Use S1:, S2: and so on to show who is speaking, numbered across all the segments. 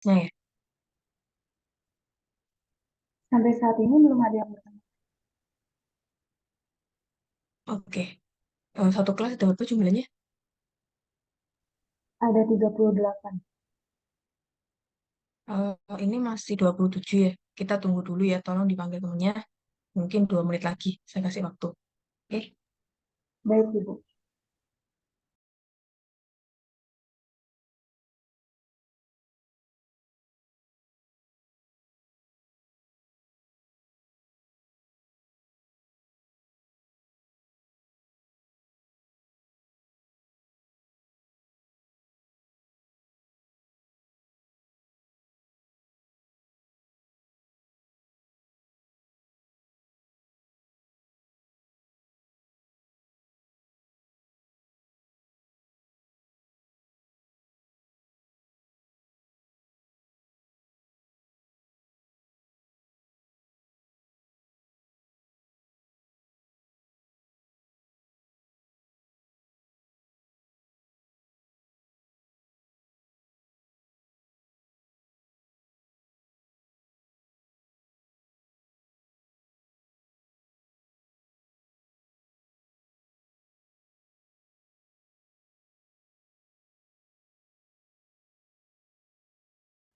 S1: ya.
S2: Sampai saat ini belum ada yang bertemu.
S1: Oke. Satu kelas ada berapa jumlahnya?
S2: Ada 38.
S1: Ini masih 27 ya. Kita tunggu dulu ya. Tolong dipanggil temennya. Mungkin 2 menit lagi. Saya kasih waktu. Oke.
S2: Baik, Ibu.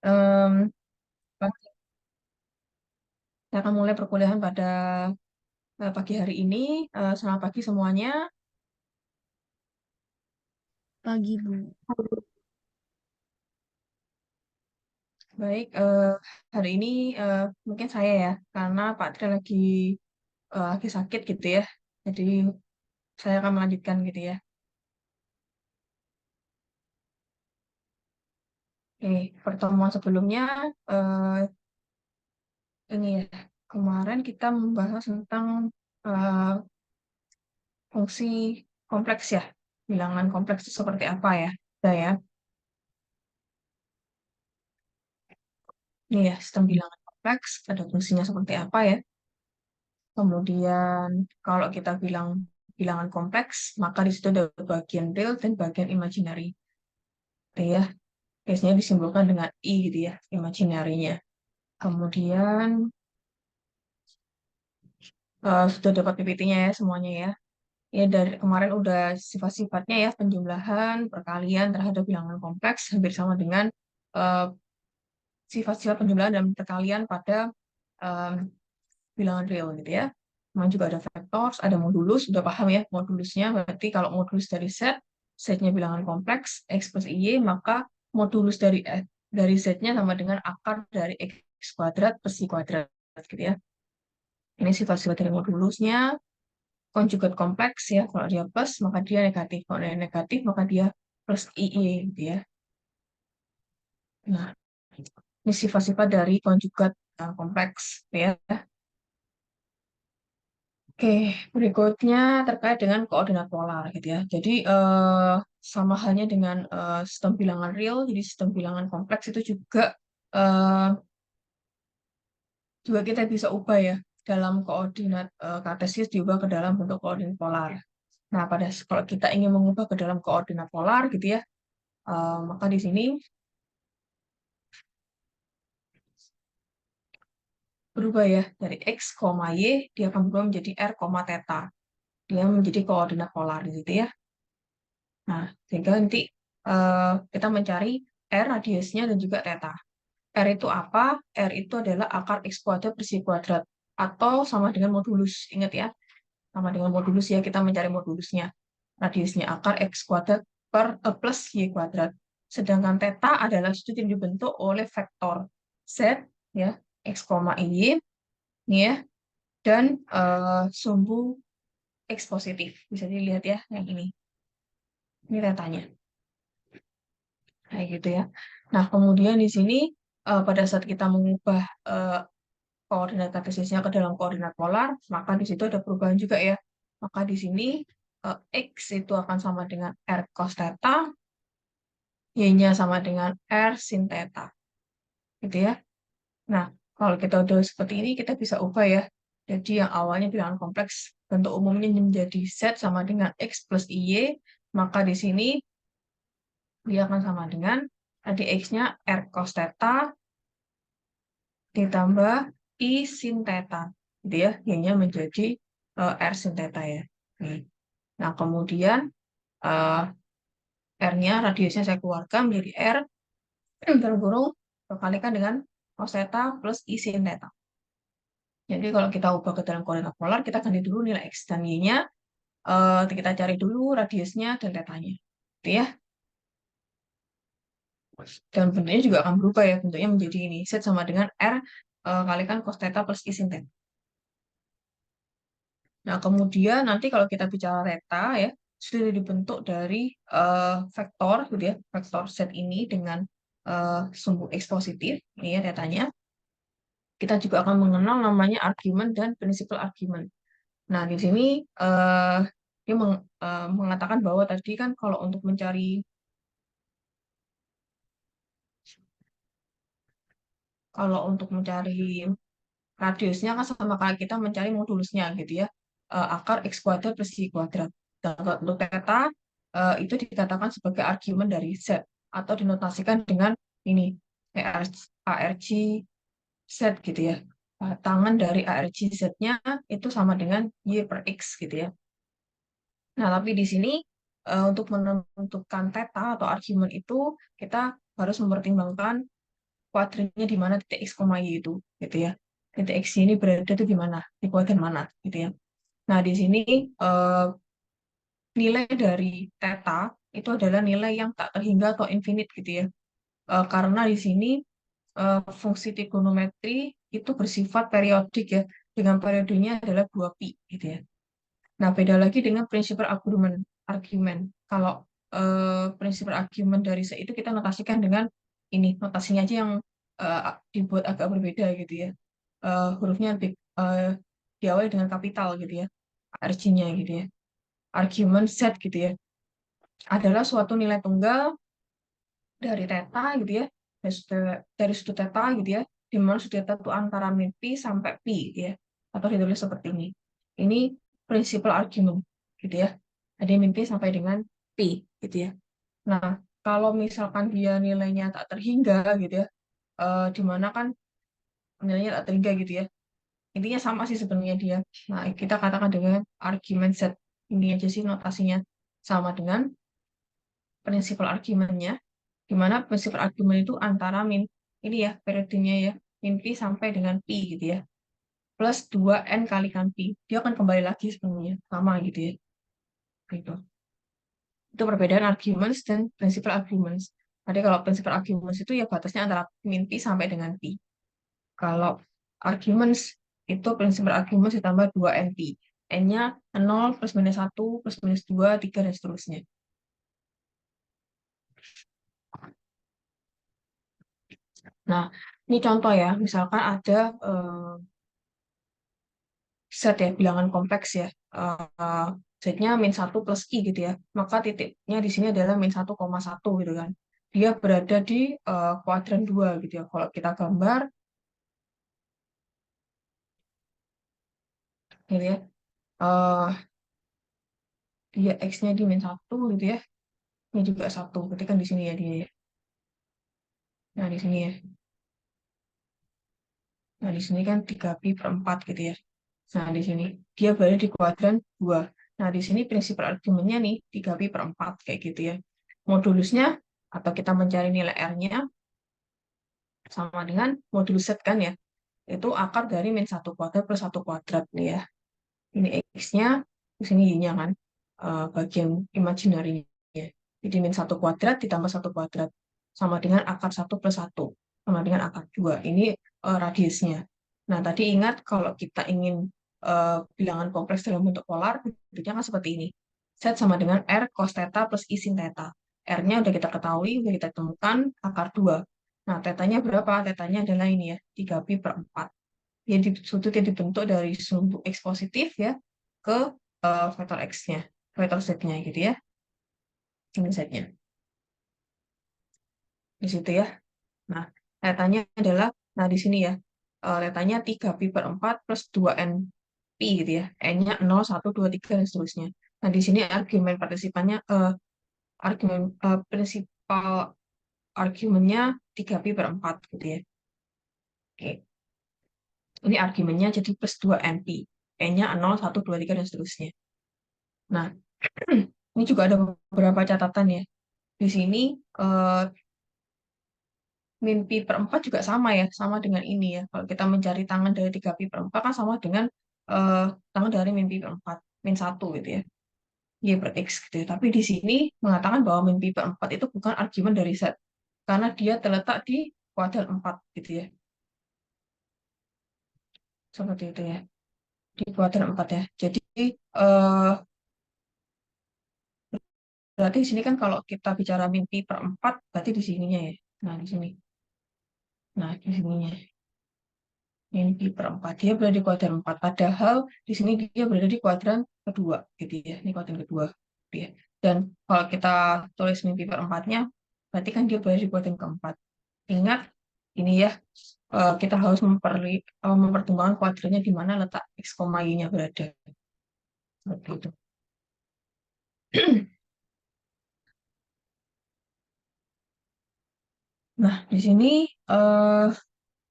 S1: Em, saya akan mulai perkuliahan pada pagi hari ini. Selamat pagi semuanya.
S3: Pagi, Bu.
S1: Baik, hari ini mungkin saya ya, karena Pak Tri lagi sakit gitu ya. Jadi saya akan melanjutkan gitu ya. Oke, pertemuan sebelumnya eh, ini ya, kemarin kita membahas tentang eh, fungsi kompleks ya. Bilangan kompleks itu seperti apa ya? Saya, ini ya, sistem bilangan kompleks, ada fungsinya seperti apa ya. Kemudian kalau kita bilang bilangan kompleks, maka di situ ada bagian real dan bagian imaginary. Gitu ya, biasanya disimbolkan dengan I gitu ya, imaginary-nya. Kemudian sudah dapat PPT-nya ya semuanya ya. Ya, dari kemarin udah sifat-sifatnya ya, penjumlahan, perkalian terhadap bilangan kompleks, hampir sama dengan eh, sifat-sifat penjumlahan dan perkalian pada em, bilangan real gitu ya. Kemudian juga ada vectors, ada modulus, sudah paham ya modulusnya, berarti kalau modulus dari set, setnya bilangan kompleks, X plus Y, maka modulus dari setnya sama dengan akar dari X kuadrat plus Y kuadrat gitu ya. Ini sifat-sifat dari modulusnya. Konjugat kompleks ya, kalau dia plus maka dia negatif, kalau dia negatif maka dia plus IE gitu ya. Nah, ini sifat-sifat dari konjugat kompleks ya. Oke, berikutnya terkait dengan koordinat polar gitu ya. Jadi sama halnya dengan sistem bilangan real, jadi sistem bilangan kompleks itu eh, juga kita bisa ubah ya dalam koordinat kartesius diubah ke dalam bentuk koordinat polar. Nah, kalau kita ingin mengubah ke dalam koordinat polar gitu ya, maka di sini berubah ya dari X, Y, dia akan berubah menjadi R, theta. Dia menjadi koordinat polar gitu ya. Nah, sehingga nanti kita mencari R radiusnya dan juga theta. R itu apa? R itu adalah akar X kuadrat per Y kuadrat. Atau sama dengan modulus. Ingat ya, sama dengan modulus ya, kita mencari modulusnya. Radiusnya akar X kuadrat plus Y kuadrat. Sedangkan theta adalah sudut yang dibentuk oleh vektor Z, ya, X, Y, ini ya, dan sumbu X positif. Bisa dilihat ya, yang ini. Ini tetanya. Kayak gitu ya. Nah, kemudian di sini pada saat kita mengubah eh, koordinat kartesiusnya ke dalam koordinat polar, maka di situ ada perubahan juga ya. Maka di sini X itu akan sama dengan R cos theta, Y-nya sama dengan R sin theta. Gitu ya. Nah, kalau kita udah seperti ini, kita bisa ubah ya. Jadi yang awalnya bilangan kompleks, bentuk umumnya menjadi Z sama dengan X plus Y, maka di sini dia akan sama dengan Tadi X-nya R cos theta ditambah I sin theta. Gitu ya. Y-nya menjadi R sin theta ya. Nah, kemudian R-nya, radiusnya saya keluarkan menjadi R, dalam kurung, berkalikan dengan cos theta plus I sin theta. Jadi kalau kita ubah ke dalam koordinat polar, kita ganti dulu nilai X dan Y-nya, kita cari dulu radiusnya dan tetanya. Gitu ya. Dan bentuknya juga akan berubah ya, bentuknya menjadi ini. Z sama dengan R kalikan cos theta plus I sin theta. Nah, kemudian nanti kalau kita bicara theta ya, sudah dibentuk dari vektor gitu ya, vektor Z ini dengan sumbu X positif, ini ya tetanya. Kita juga akan mengenal namanya argumen dan prinsipal argumen. Nah, di sini dia mengatakan bahwa tadi kan kalau untuk mencari radiusnya kan sama kayak kita mencari modulusnya gitu ya. Akar X kuadrat plus Y kuadrat. Dan untuk theta itu dikatakan sebagai argumen dari Z atau dinotasikan dengan ini ARG Z gitu ya. Tangan dari ARG Z-nya itu sama dengan Y per X gitu ya. Nah, tapi di sini untuk menentukan theta atau argumen itu kita harus mempertimbangkan kuadratnya di mana titik X, Y itu gitu ya. Titik X ini berada itu di mana? Di kuadrat mana gitu ya. Nah, di sini eh, nilai dari theta itu adalah nilai yang tak terhingga atau infinite gitu ya. Karena di sini fungsi trigonometri itu bersifat periodik ya, dengan periodenya adalah 2 pi gitu ya. Nah, beda lagi dengan prinsipal argumen. Kalau prinsipal argumen dari se itu kita notasikan dengan ini, notasinya aja yang dibuat agak berbeda gitu ya. Hurufnya diawali dengan kapital gitu ya, artinya gitu ya. Argumen set gitu ya, adalah suatu nilai tunggal dari theta gitu ya, dari sudut theta gitu ya, di mana sudut theta itu antara min pi sampai pi gitu ya, atau ditulis seperti ini. Ini prinsipal argument gitu ya. Ada min pi sampai dengan pi gitu ya. Nah, kalau misalkan dia nilainya tak terhingga gitu ya, di mana kan nilainya tak terhingga gitu ya. Intinya sama sih sebenarnya dia. Nah, kita katakan dengan argument set. Ini aja sih notasinya sama dengan prinsipal argumennya, di mana prinsipal argumen itu antara min, ini ya periodenya ya, min pi sampai dengan pi gitu ya, plus 2n kalikan pi. Dia akan kembali lagi sebenarnya, sama gitu ya. Gitu. Itu perbedaan arguments dan principal arguments. Jadi kalau principal arguments itu ya batasnya antara min pi sampai dengan pi. Kalau arguments itu principal arguments ditambah 2 np. N-nya 0, plus minus 1, plus minus 2, 3, dan seterusnya. Nah, ini contoh ya. Misalkan ada set ya, bilangan kompleks ya. Z-nya min 1 plus I gitu ya. Maka titiknya di sini adalah min 1,1 gitu kan. Dia berada di kuadran 2 gitu ya. Kalau kita gambar, gitu ya. eh dia X-nya di min 1 gitu ya. Ini juga 1. Berarti kan di sini ya dia ya. Nah, di sini ya. Nah, di sini kan 3pi per 4 gitu ya. Nah, di sini dia berada di kuadran 2. Nah, di sini prinsipal argumennya nih 3pi per 4 kayak gitu ya. Modulusnya atau kita mencari nilai R-nya sama dengan modulus Z kan ya. Itu akar dari min 1 kuadrat plus 1 kuadrat nih ya. Ini X-nya, di sini Y-nya kan bagian imaginary-nya. Jadi min 1 kuadrat ditambah 1 kuadrat sama dengan akar 1 plus 1 sama dengan akar 2. Ini radiusnya. Nah, tadi ingat kalau kita ingin bilangan kompleks dalam bentuk polar, bentuknya kan seperti ini. Z sama dengan R cos theta plus I sin theta. R-nya udah kita ketahui, udah kita temukan akar 2. Nah, tetanya berapa? Tetanya adalah ini ya, 3pi per 4. Jadi sudut yang dibentuk dari sumbu X positif ya ke vektor X-nya, vektor Z-nya gitu ya. Ini Z-nya. Di situ ya. Nah, letanya adalah, nah di sini ya, letanya 3pi per 4 plus 2n pi gitu ya. N-nya 0, 1, 2, 3, dan seterusnya. Nah, di sini argumen partisipannya, argumen prinsipal argumennya 3pi per 4 gitu ya. Oke. Ini argumennya jadi plus 2np. P-nya 0, 1, 2, 3, dan seterusnya. Nah, ini juga ada beberapa catatan ya. Di sini eh, min pi per 4 juga sama ya, sama dengan ini ya. Kalau kita mencari tangan dari 3pi per 4 kan sama dengan tangan dari min pi per 4, min 1 gitu ya. Y per X gitu ya. Tapi di sini mengatakan bahwa min pi per 4 itu bukan argumen dari Z. Karena dia terletak di kuadran 4 gitu ya. Seperti itu ya. Di kuadran 4 ya. Jadi eh, berarti di sini kan kalau kita bicara min pi per 4 berarti di sininya ya. Nah, di sini. Nah, di sininya. Min pi per 4. Dia berada di kuadran 4. Padahal di sini dia berada di kuadran kedua gitu ya. Ini kuadran kedua gitu ya. Dan kalau kita tulis min pi per 4-nya berarti kan dia berada di kuadran keempat. Ingat ini ya, kita harus mempertimbangkan kuadrannya di mana letak x, y-nya berada. Seperti itu. Nah, di sini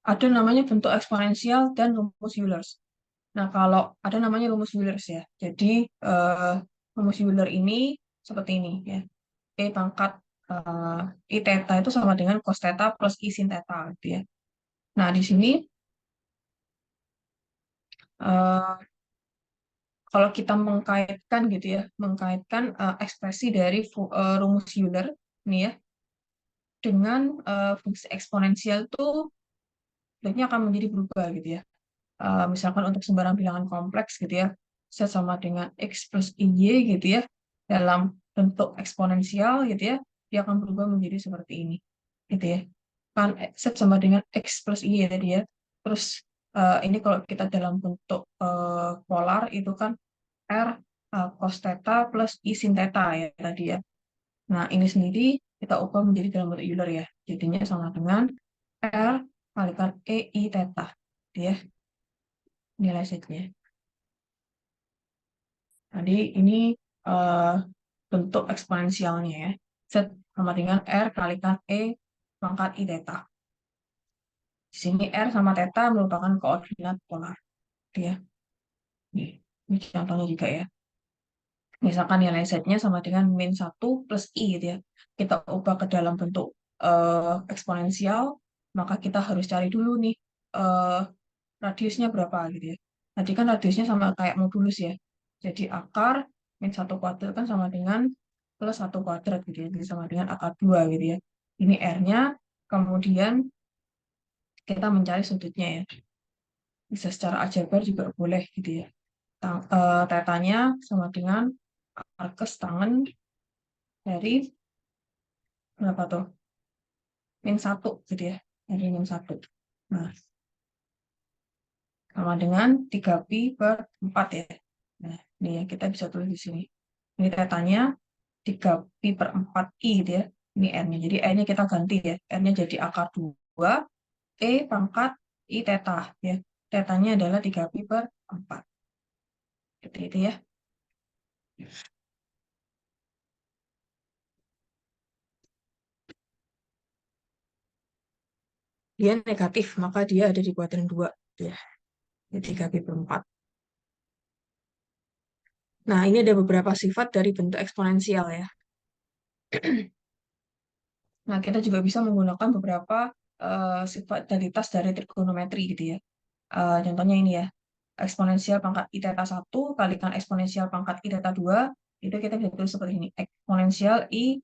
S1: ada namanya bentuk eksponensial dan rumus Euler. Nah, kalau ada namanya rumus Euler ya. Jadi, rumus Euler ini seperti ini ya. E pangkat I theta itu sama dengan cos theta plus I sin theta gitu ya. Nah, di sini eh, kalau kita mengkaitkan gitu ya, mengkaitkan ekspresi dari rumus Euler ini ya dengan fungsi eksponensial itu bentuknya akan menjadi berubah gitu ya. Misalkan untuk sembarang bilangan kompleks gitu ya, Z sama dengan X plus IY gitu ya, dalam bentuk eksponensial gitu ya, dia akan berubah menjadi seperti ini gitu ya. Kan Z sama dengan X plus IY tadi ya. Terus ini kalau kita dalam bentuk polar itu kan R cos theta plus I sin theta ya tadi ya. Nah, ini sendiri kita ubah menjadi dalam bentuk Euler ya. Jadinya sama dengan R kalikan E I theta. Ya, nilai Z-nya. Jadi ini eh, bentuk eksponensialnya ya. Z sama dengan R kalikan E pangkat I theta. Di sini R sama theta merupakan koordinat polar. Ya. Ini contohnya juga ya. Misalkan nilai Z-nya sama dengan min 1 plus I gitu ya. Kita ubah ke dalam bentuk eksponensial, maka kita harus cari dulu nih eh, radiusnya berapa gitu ya. Tadi kan radiusnya sama kayak modulus ya. Jadi akar min 1 kuadrat kan sama dengan plus 1 kuadrat gitu ya. Jadi sama dengan akar 2 gitu ya. Ini R-nya, kemudian kita mencari sudutnya ya. Bisa secara aljabar juga boleh gitu ya. Tetanya sama dengan arkes tangen dari berapa tuh? Min 1 gitu ya. Dari min 1. Nah, sama dengan 3pi per 4 ya. Nah, ini ya kita bisa tulis di sini. Ini tetanya 3pi per 4i gitu ya. Ini R-nya. Jadi R-nya kita ganti ya. R-nya jadi akar 2, E pangkat I theta ya. Tetanya adalah 3pi per 4. Seperti itu ya. Dia negatif, maka dia ada di kuadran 2 ya. Jadi 3pi per 4. Nah, ini ada beberapa sifat dari bentuk eksponensial ya. Nah, kita juga bisa menggunakan beberapa sifat kualitas dari trigonometri gitu ya. Contohnya ini ya, eksponensial pangkat I theta 1 kalikan eksponensial pangkat I theta 2, itu kita bisa tulis seperti ini. Eksponensial I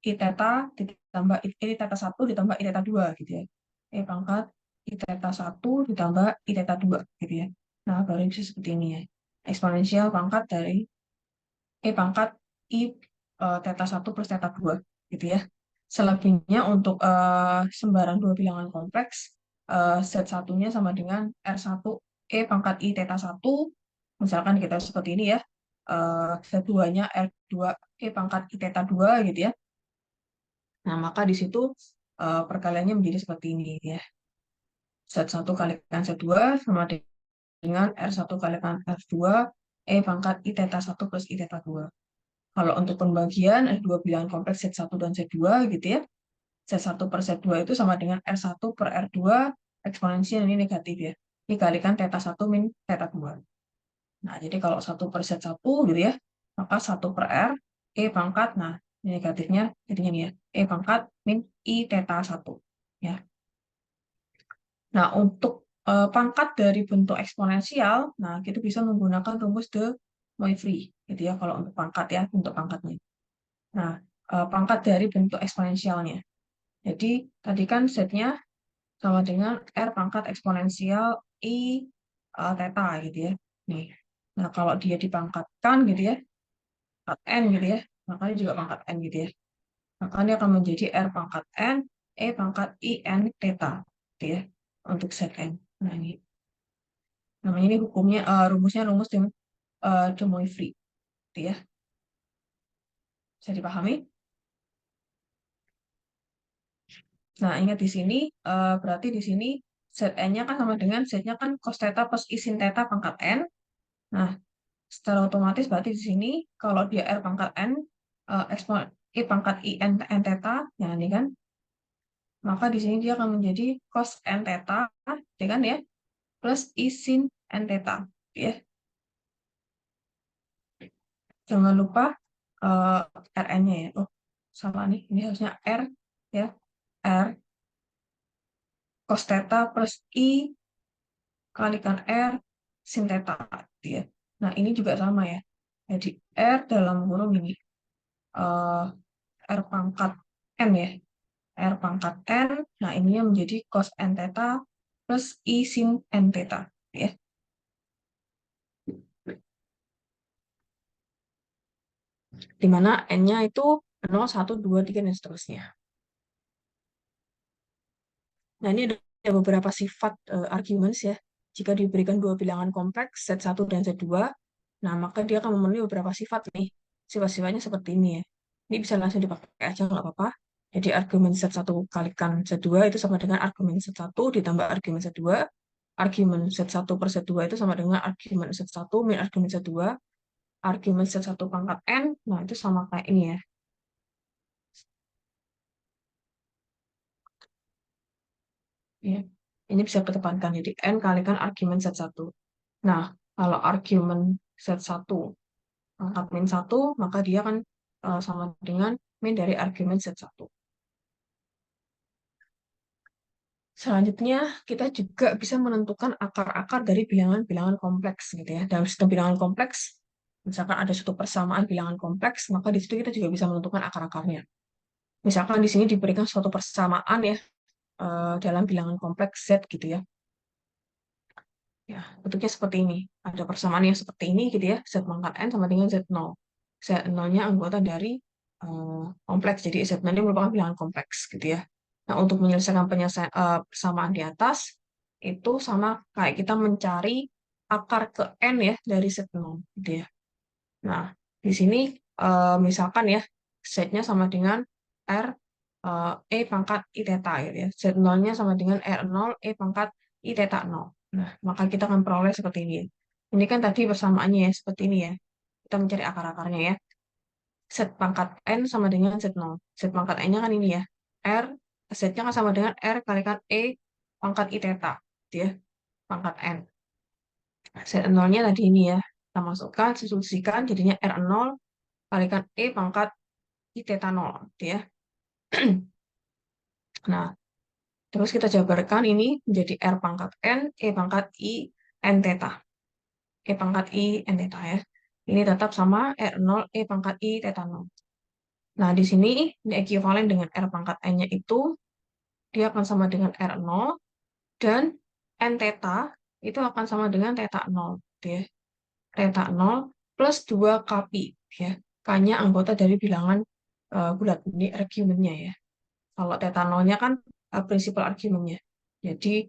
S1: theta ditambah I theta 1 ditambah I theta 2 gitu ya. E pangkat I theta 1 ditambah I theta 2 gitu ya. Nah, baru bisa seperti ini ya. Eksponensial pangkat dari E pangkat I theta 1 plus theta 2 gitu ya. Selebihnya untuk sembarang dua bilangan kompleks, Z1-nya sama dengan R1 E pangkat I theta 1, misalkan kita seperti ini ya, Z2-nya R2 E pangkat I theta 2 gitu ya. Nah, maka di situ perkaliannya menjadi seperti ini ya. Z1 kalikan Z2 sama dengan R1 kalikan R2 E pangkat I theta 1 plus I theta 2. Kalau untuk pembagian ada dua bilangan kompleks Z1 dan Z2 gitu ya. Z1 per Z2 itu sama dengan R1 per R2 eksponensial ini negatif ya. Dikalikan theta 1 min theta 2. Nah, jadi kalau 1 per Z1 gitu ya, maka 1 per R, E pangkat, nah ini negatifnya jadinya nih ya, E pangkat min I theta 1. Ya. Nah, untuk pangkat dari bentuk eksponensial, nah kita bisa menggunakan rumus de Moivre, gitu ya, kalau untuk pangkat ya, untuk pangkatnya. Nah, pangkat dari bentuk eksponensialnya. Jadi, tadi kan Z-nya sama dengan R pangkat eksponensial I theta gitu ya. Nih. Nah, kalau dia dipangkatkan gitu ya, pangkat N gitu ya, makanya juga pangkat N gitu ya. Maka dia akan menjadi R pangkat N, E pangkat I N theta gitu ya, untuk Zn. Nah, ini namanya ini hukumnya, rumusnya rumus de Moivre gitu ya. Bisa dipahami? Nah, ingat di sini, berarti di sini Zn-nya kan sama dengan Z-nya kan cos theta plus I sin theta pangkat N. Nah, secara otomatis berarti di sini kalau dia R pangkat N, I pangkat I N theta, ya ini kan, maka di sini dia akan menjadi cos N theta, ya kan ya, plus I sin N theta, ya. Jangan lupa Rn-nya ya. Oh, salah nih, ini harusnya R, ya, R cos theta plus I kalikan R sin theta gitu ya. Nah, ini juga sama ya. Jadi R dalam kurung ini eh, R pangkat N ya. R pangkat N. Nah, ininya menjadi cos N theta plus I sin N theta ya. Di mana N-nya itu 0, 1, 2, 3, dan seterusnya. Nah, ini ada beberapa sifat arguments ya. Jika diberikan dua bilangan kompleks Z1 dan Z2, nah maka dia akan memenuhi beberapa sifat nih. Sifat-sifatnya seperti ini ya. Ini bisa langsung dipakai aja nggak apa-apa. Jadi argumen Z1 kalikan Z2 itu sama dengan argumen Z1 ditambah argumen Z2. Argumen Z1 per Z2 itu sama dengan argumen Z1 min argumen Z2. Argumen Z1 pangkat N, nah itu sama kayak ini ya. Ya. Ini bisa ketepatkan. Jadi N kalikan argumen Z1. Nah, kalau argumen Z1 pangkat min 1, maka dia kan sama dengan min dari argumen Z1. Selanjutnya, kita juga bisa menentukan akar-akar dari bilangan-bilangan kompleks gitu ya. Dalam sistem bilangan kompleks, misalkan ada suatu persamaan bilangan kompleks, maka di situ kita juga bisa menentukan akar-akarnya. Misalkan di sini diberikan suatu persamaan ya dalam bilangan kompleks Z gitu ya. Ya, bentuknya seperti ini. Ada persamaan yang seperti ini gitu ya. Z pangkat N sama dengan Z0. Z0-nya anggota dari kompleks. Jadi Z0 ini merupakan bilangan kompleks gitu ya. Nah, untuk menyelesaikan persamaan di atas, itu sama kayak kita mencari akar ke N ya dari Z0 gitu ya. Nah, di sini misalkan ya, Z-nya sama dengan R E pangkat I theta gitu ya. Z0-nya sama dengan R0 E pangkat I theta 0. Nah, maka kita akan peroleh seperti ini. Ini kan tadi persamaannya ya, seperti ini ya. Kita mencari akar-akarnya ya. Z pangkat N sama dengan Z0. Z pangkat N-nya kan ini ya. R, Z-nya kan sama dengan R kalikan E pangkat I theta. Gitu ya, pangkat N. Z0-nya tadi ini ya. Kita masukkan, substitusikan, jadinya R0 kalikan E pangkat I theta 0. Gitu ya. Nah, terus kita jabarkan ini menjadi R pangkat N, E pangkat I, N theta. E pangkat I, N theta ya. Ini tetap sama R0, E pangkat I, theta 0. Nah, di sini ini ekuivalen dengan R pangkat N-nya itu, dia akan sama dengan R0, dan N theta itu akan sama dengan theta 0. Gitu ya. Theta 0 plus 2 Kpi. Ya. K-nya anggota dari bilangan bulat. Ini argumennya ya. Kalau theta 0-nya kan prinsipal argumennya. Jadi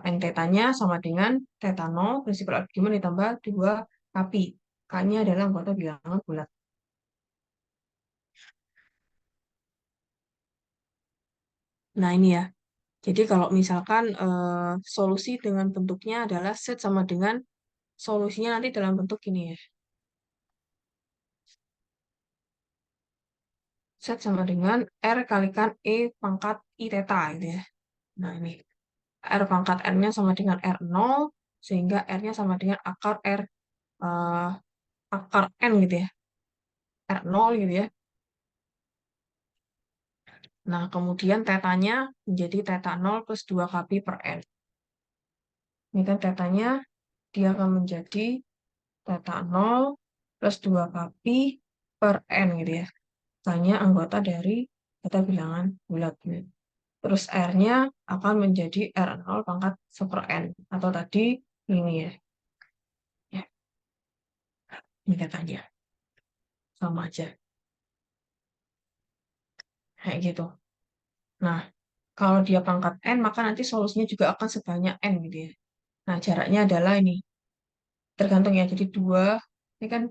S1: N theta-nya sama dengan theta 0, prinsipal argumen ditambah 2 Kpi. K-nya adalah anggota bilangan bulat. Nah ini ya. Jadi kalau misalkan solusi dengan bentuknya adalah Z sama dengan solusinya nanti dalam bentuk ini ya. Z sama dengan R kalikan E pangkat I theta gitu ya. Nah, ini R pangkat N-nya sama dengan R0, sehingga R-nya sama dengan akar R, eh, akar N gitu ya. R0 gitu ya. Nah, kemudian tetanya menjadi theta 0 plus 2 kpi per N. Ini kan tetanya, dia akan menjadi theta 0 plus 2 kpi per N gitu ya. Tanya anggota dari theta bilangan bulat. Gitu. Terus R-nya akan menjadi R0 pangkat 1 N. Atau tadi ini ya. Ya, ini tetanya. Sama aja. Kayak gitu. Nah, kalau dia pangkat N, maka nanti solusinya juga akan sebanyak N gitu ya. Nah, jaraknya adalah ini. Tergantung ya, jadi 2. Ini kan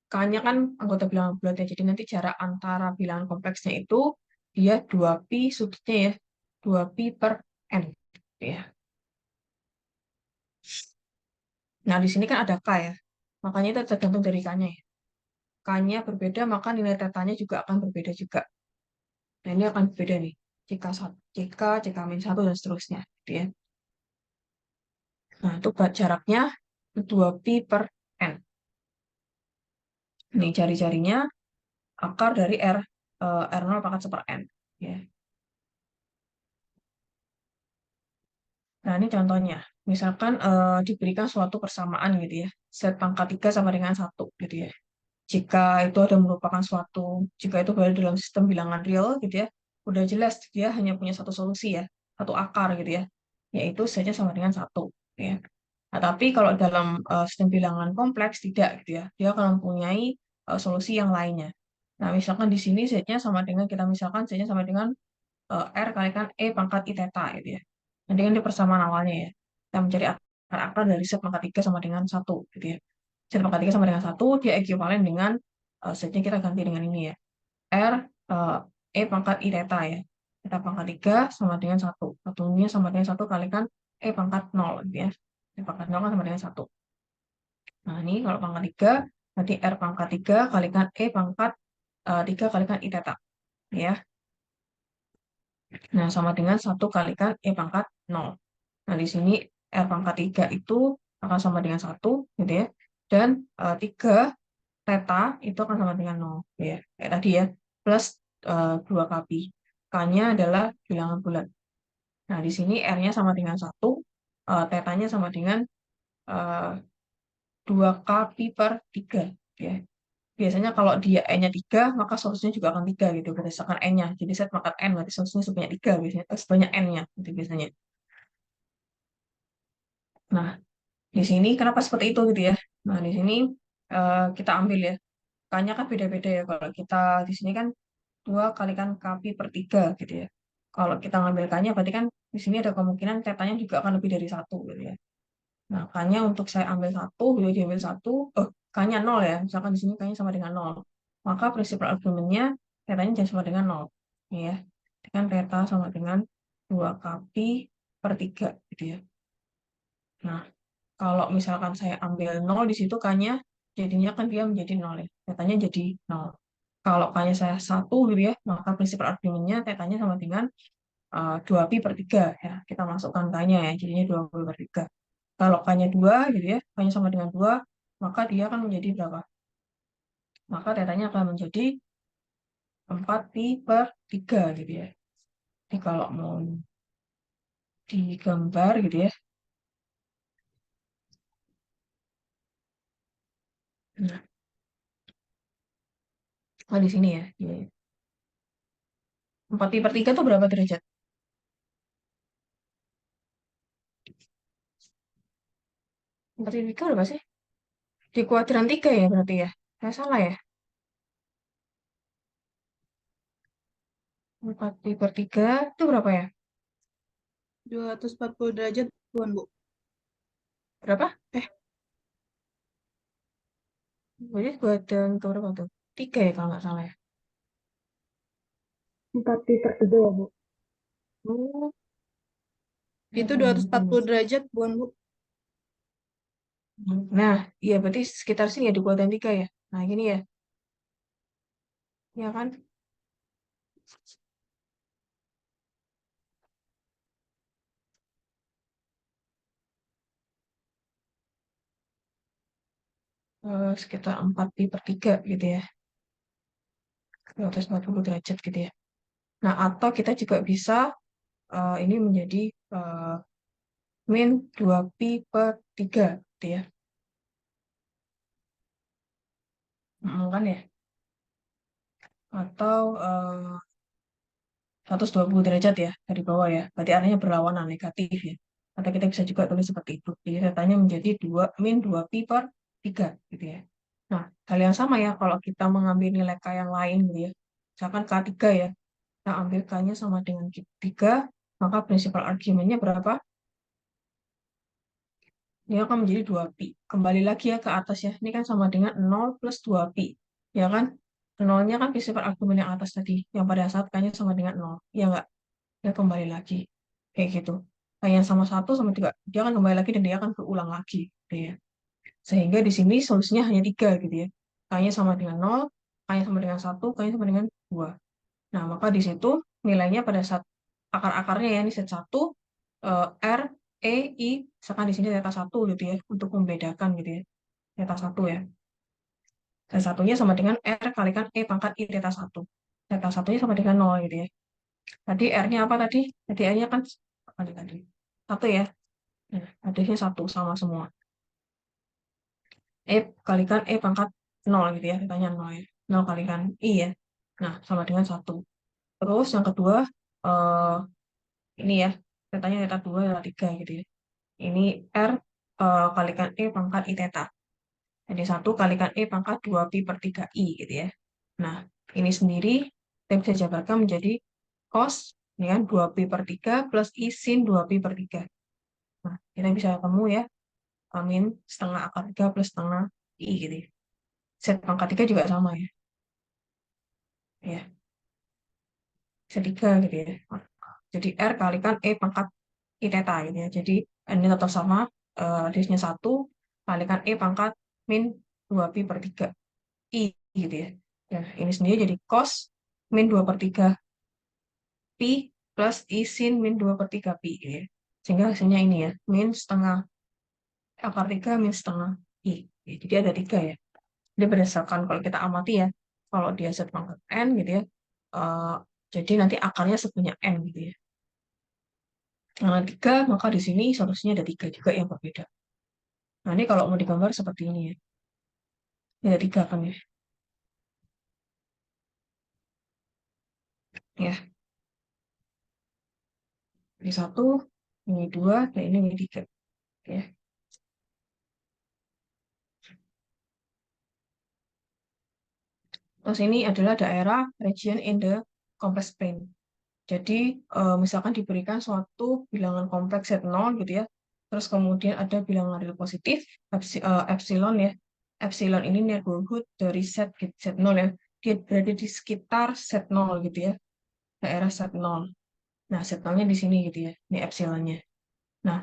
S1: K-nya kan anggota bilangan bulat ya. Jadi nanti jarak antara bilangan kompleksnya itu, dia 2pi sudutnya ya. 2pi per N. Gitu ya. Nah, di sini kan ada K ya. Makanya itu tergantung dari K-nya ya. K-nya berbeda, maka nilai tetanya juga akan berbeda juga. Nah, ini akan berbeda nih. Jika 1, jika min 1, dan seterusnya. Gitu ya. Nah, itu jaraknya 2pi per N. Ini jari-jarinya akar dari R0 pangkat 1 per N. Ya. Nah, ini contohnya. Misalkan diberikan suatu persamaan gitu ya. Z pangkat 3 sama dengan 1 gitu ya. Jika itu berada dalam sistem bilangan real gitu ya, udah jelas dia hanya punya satu solusi ya, satu akar gitu ya, yaitu Z-nya sama dengan 1 gitu ya. Nah, tapi kalau dalam sistem bilangan kompleks tidak gitu ya, dia akan mempunyai solusi yang lainnya. Nah, misalkan di sini Z-nya sama dengan, kita misalkan Z-nya sama dengan R kalikan E pangkat I theta gitu ya. Nanti kan di persamaan awalnya ya. Kita mencari akar dari Z pangkat 3 sama dengan 1 gitu ya. Z pangkat 3 sama dengan 1, dia ekuivalen dengan Z-nya kita ganti dengan ini ya. R eh, E pangkat I theta ya. Theta pangkat 3 sama dengan 1. Satunya sama dengan 1 kalikan E pangkat 0 gitu ya. E pangkat 0 kan sama dengan 1. Nah, ini kalau pangkat 3, nanti R pangkat 3 kalikan E pangkat 3 kalikan I theta. Ya. Nah, sama dengan 1 kalikan E pangkat 0. Nah, di sini R pangkat 3 itu akan sama dengan 1, gitu ya. Dan 3 theta itu akan sama dengan 0, ya. Kayak tadi ya, plus 2 kpi. K-nya adalah bilangan bulat. Nah, di sini R-nya sama dengan 1, theta-nya sama dengan 2 kpi per 3, ya. Biasanya kalau dia N-nya 3, maka solusinya juga akan 3 gitu, berdasarkan N-nya. Jadi Z pangkat N, berarti solusinya sebanyak 3 biasanya, sebanyak N-nya, gitu biasanya. Nah, di sini kenapa seperti itu gitu ya? Nah, di sini kita ambil ya. K-nya kan beda-beda ya. Kalau kita di sini kan 2 kalikan kpi per 3 gitu ya. Kalau kita ngambil K-nya berarti kan di sini ada kemungkinan tetanya juga akan lebih dari 1 gitu ya. Nah, K-nya untuk saya ambil 1, beliau diambil 1, K-nya 0 ya. Misalkan di sini K-nya sama dengan 0. Maka prinsip argumennya tetanya jangan sama dengan 0. Ya. Kan teta sama dengan 2 kpi per 3 gitu ya. Nah, kalau misalkan saya ambil 0 di situ K-nya, jadinya kan dia menjadi 0 ya. Tetanya jadi 0. Kalau K-nya saya 1 gitu ya, maka prinsip argumennya tetanya sama dengan 2pi per 3 ya. Kita masukkan K-nya ya, jadinya 2pi per 3. Kalau K-nya 2 gitu ya, K-nya sama dengan 2, maka dia akan menjadi berapa? Maka tetanya akan menjadi 4pi per 3 gitu ya. Jadi kalau mau digambar gitu ya. Nah, di sini ya. 4pi per 3 itu berapa derajat? 4pi per 3 berapa sih? Di kuadran 3 ya berarti ya? Saya salah ya? 4pi per 3 itu berapa ya?
S3: 240 derajat, Tuan, Bu.
S1: Berapa?
S3: Eh,
S1: Berarti kuadran ke berapa tuh? 3 ya kalau nggak salah ya?
S2: 4pi per 3 ya, Bu.
S1: Oh,
S3: Itu 240 derajat, Tuan, Bu.
S1: nah, iya berarti sekitar sini ya di kuadran 3 ya? Nah, gini ya. Ya kan? Sekitar 4pi/3 gitu ya. 240 derajat gitu ya. Nah, atau kita juga bisa ini menjadi min 2pi/3 gitu ya. Kan ya. Atau 120 derajat ya dari bawah ya. Berarti arahnya berlawanan negatif ya. Atau kita bisa juga tulis seperti itu. Jadi datanya menjadi min 2pi/3 gitu ya. Nah, hal yang sama ya kalau kita mengambil nilai K yang lain gitu ya. Misalkan K3 ya. Kita ambil K-nya sama dengan 3, maka prinsipal argumennya berapa? Ini akan menjadi 2pi. Kembali lagi ya ke atas ya. Ini kan sama dengan 0 plus 2pi. Ya kan? 0-nya kan prinsipal argumen yang atas tadi. Yang pada saat K-nya sama dengan 0. Ya enggak? Dia kembali lagi. Kayak gitu. Nah, yang sama 1 sama 3. Dia akan kembali lagi dan dia akan berulang lagi. Gitu ya. Sehingga di sini solusinya hanya 3 gitu ya. K-nya sama dengan 0, K-nya sama dengan 1, K-nya sama dengan 2. Nah, maka di situ nilainya pada saat akar-akarnya ya, ini set 1, R, E, I, misalkan di sini theta 1 gitu ya, untuk membedakan gitu ya, theta 1 ya. Theta satunya sama dengan R kalikan E pangkat I theta 1. Theta satunya sama dengan 0 gitu ya. Tadi R-nya apa tadi? Tadi R-nya kan apa tadi? 1 ya. Nah, tadinya 1 sama semua. E kalikan E pangkat 0 gitu ya, thetanya 0 ya. 0 kalikan I ya. Nah, sama dengan 1. Terus yang kedua, eh, ini ya, tetanya theta 2, theta 3 gitu ya. Ini R kalikan E pangkat I theta. Jadi 1 kalikan E pangkat 2pi/3i gitu ya. Nah, ini sendiri kita bisa jabarkan menjadi cos dengan 2pi/3 plus I sin 2pi/3. Nah, kita bisa ketemu ya, min setengah akar 3 plus setengah I gitu ya. Set pangkat 3 juga sama ya. Ya, set 3 gitu ya. Jadi R kalikan E pangkat I theta gitu ya. Jadi ini tetap sama, radiusnya 1 kalikan E pangkat min 2pi/3 I gitu ya. Nah, ini sendiri jadi cos min 2/3 pi plus I sin min 2/3 pi gitu ya. Sehingga hasilnya ini ya, min setengah akar 3 min setengah I. Jadi ada 3 ya. Jadi berdasarkan kalau kita amati ya, kalau dia set pangkat N gitu ya, eh, jadi nanti akarnya sebanyak N gitu ya. Nah, 3, maka di sini solusinya ada 3 juga yang berbeda. Nah, ini kalau mau digambar seperti ini ya. Ini ada 3 kan ya. Ya, ini 1, ini 2, dan ini 3. Ya. Terus ini adalah daerah region in the complex plane. Jadi, misalkan diberikan suatu bilangan kompleks Z0 gitu ya, terus kemudian ada bilangan real positif, epsilon ya. Epsilon ini neighborhood dari set Z0 ya. Dia berada di sekitar Z0 gitu ya, daerah Z0. Nah, Z0-nya di sini gitu ya, ini epsilonnya. Nah,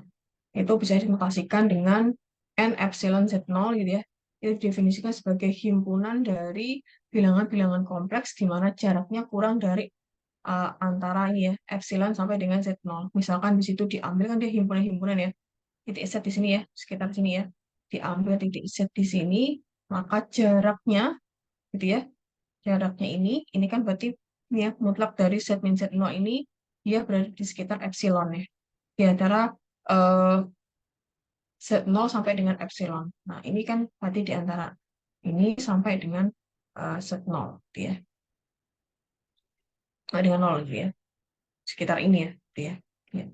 S1: itu bisa dinotasikan dengan N epsilon Z0 gitu ya. Itu didefinisikan sebagai himpunan dari bilangan-bilangan kompleks di mana jaraknya kurang dari antara ini ya, epsilon sampai dengan Z0. Misalkan di situ diambil kan dia himpunan-himpunan ya. Titik Z di sini ya, sekitar sini ya. Diambil titik Z di sini, maka jaraknya gitu ya. Jaraknya ini kan berarti ya mutlak dari Z min Z0 ini dia berada di sekitar epsilon ya. Di antara eh, Z0 sampai dengan epsilon. Nah, ini kan berarti di antara ini sampai dengan Z0 gitu ya. Dengan 0 gitu ya. Sekitar ini ya, gitu ya. Ya.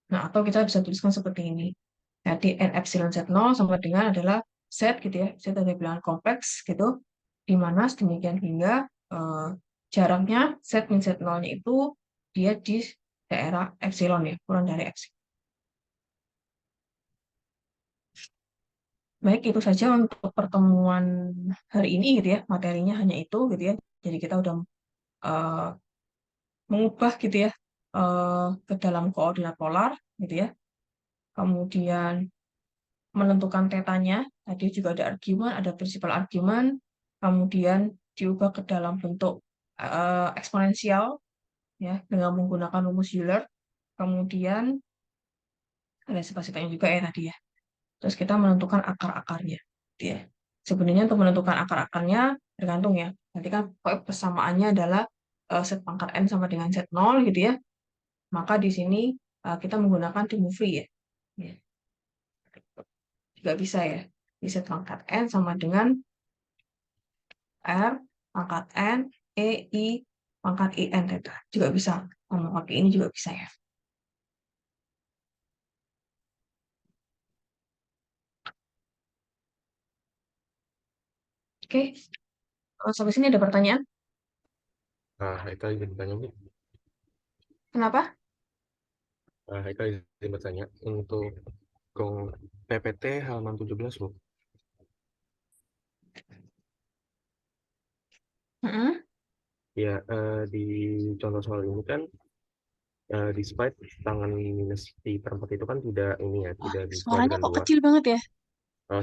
S1: Nah, atau kita bisa tuliskan seperti ini. Jadi N epsilon Z0 sama dengan adalah Z gitu ya. Z adalah bilangan kompleks gitu. Di mana sedemikian hingga jaraknya Z min Z0-nya itu dia di daerah epsilon ya, kurang dari epsilon. Baik, itu saja untuk pertemuan hari ini gitu ya. Materinya hanya itu gitu ya. Jadi kita udah uh, mengubah gitu ya ke dalam koordinat polar gitu ya. Kemudian menentukan tetanya, tadi juga ada argumen, ada prinsipal argumen, kemudian diubah ke dalam bentuk eksponensial ya, dengan menggunakan rumus Euler. Kemudian ada spasifikasinya juga ya tadi ya. Terus kita menentukan akar-akarnya, gitu ya. Sebenarnya untuk menentukan akar-akarnya tergantung ya. Nanti kan pokoknya persamaannya adalah set pangkat n sama dengan set 0 gitu ya. Maka di sini kita menggunakan De Moivre ya. Ya. Juga bisa ya. Di set pangkat n sama dengan R pangkat n I pangkat IN theta. Juga bisa. Ngomong pakai ini juga bisa ya. Oke. Kalau sampai sini ada pertanyaan?
S4: Nah, Haikal izin bertanya, Bu.
S1: Kenapa?
S4: Haikal izin bertanya untuk PPT halaman 17, Bu.
S1: Mm-mm.
S4: Ya, di contoh soal ini kan despite tangan minus pi/4 itu kan tidak ini ya, tidak di
S1: Suaranya
S4: kuadran
S1: kok
S4: 2.
S1: kecil banget ya?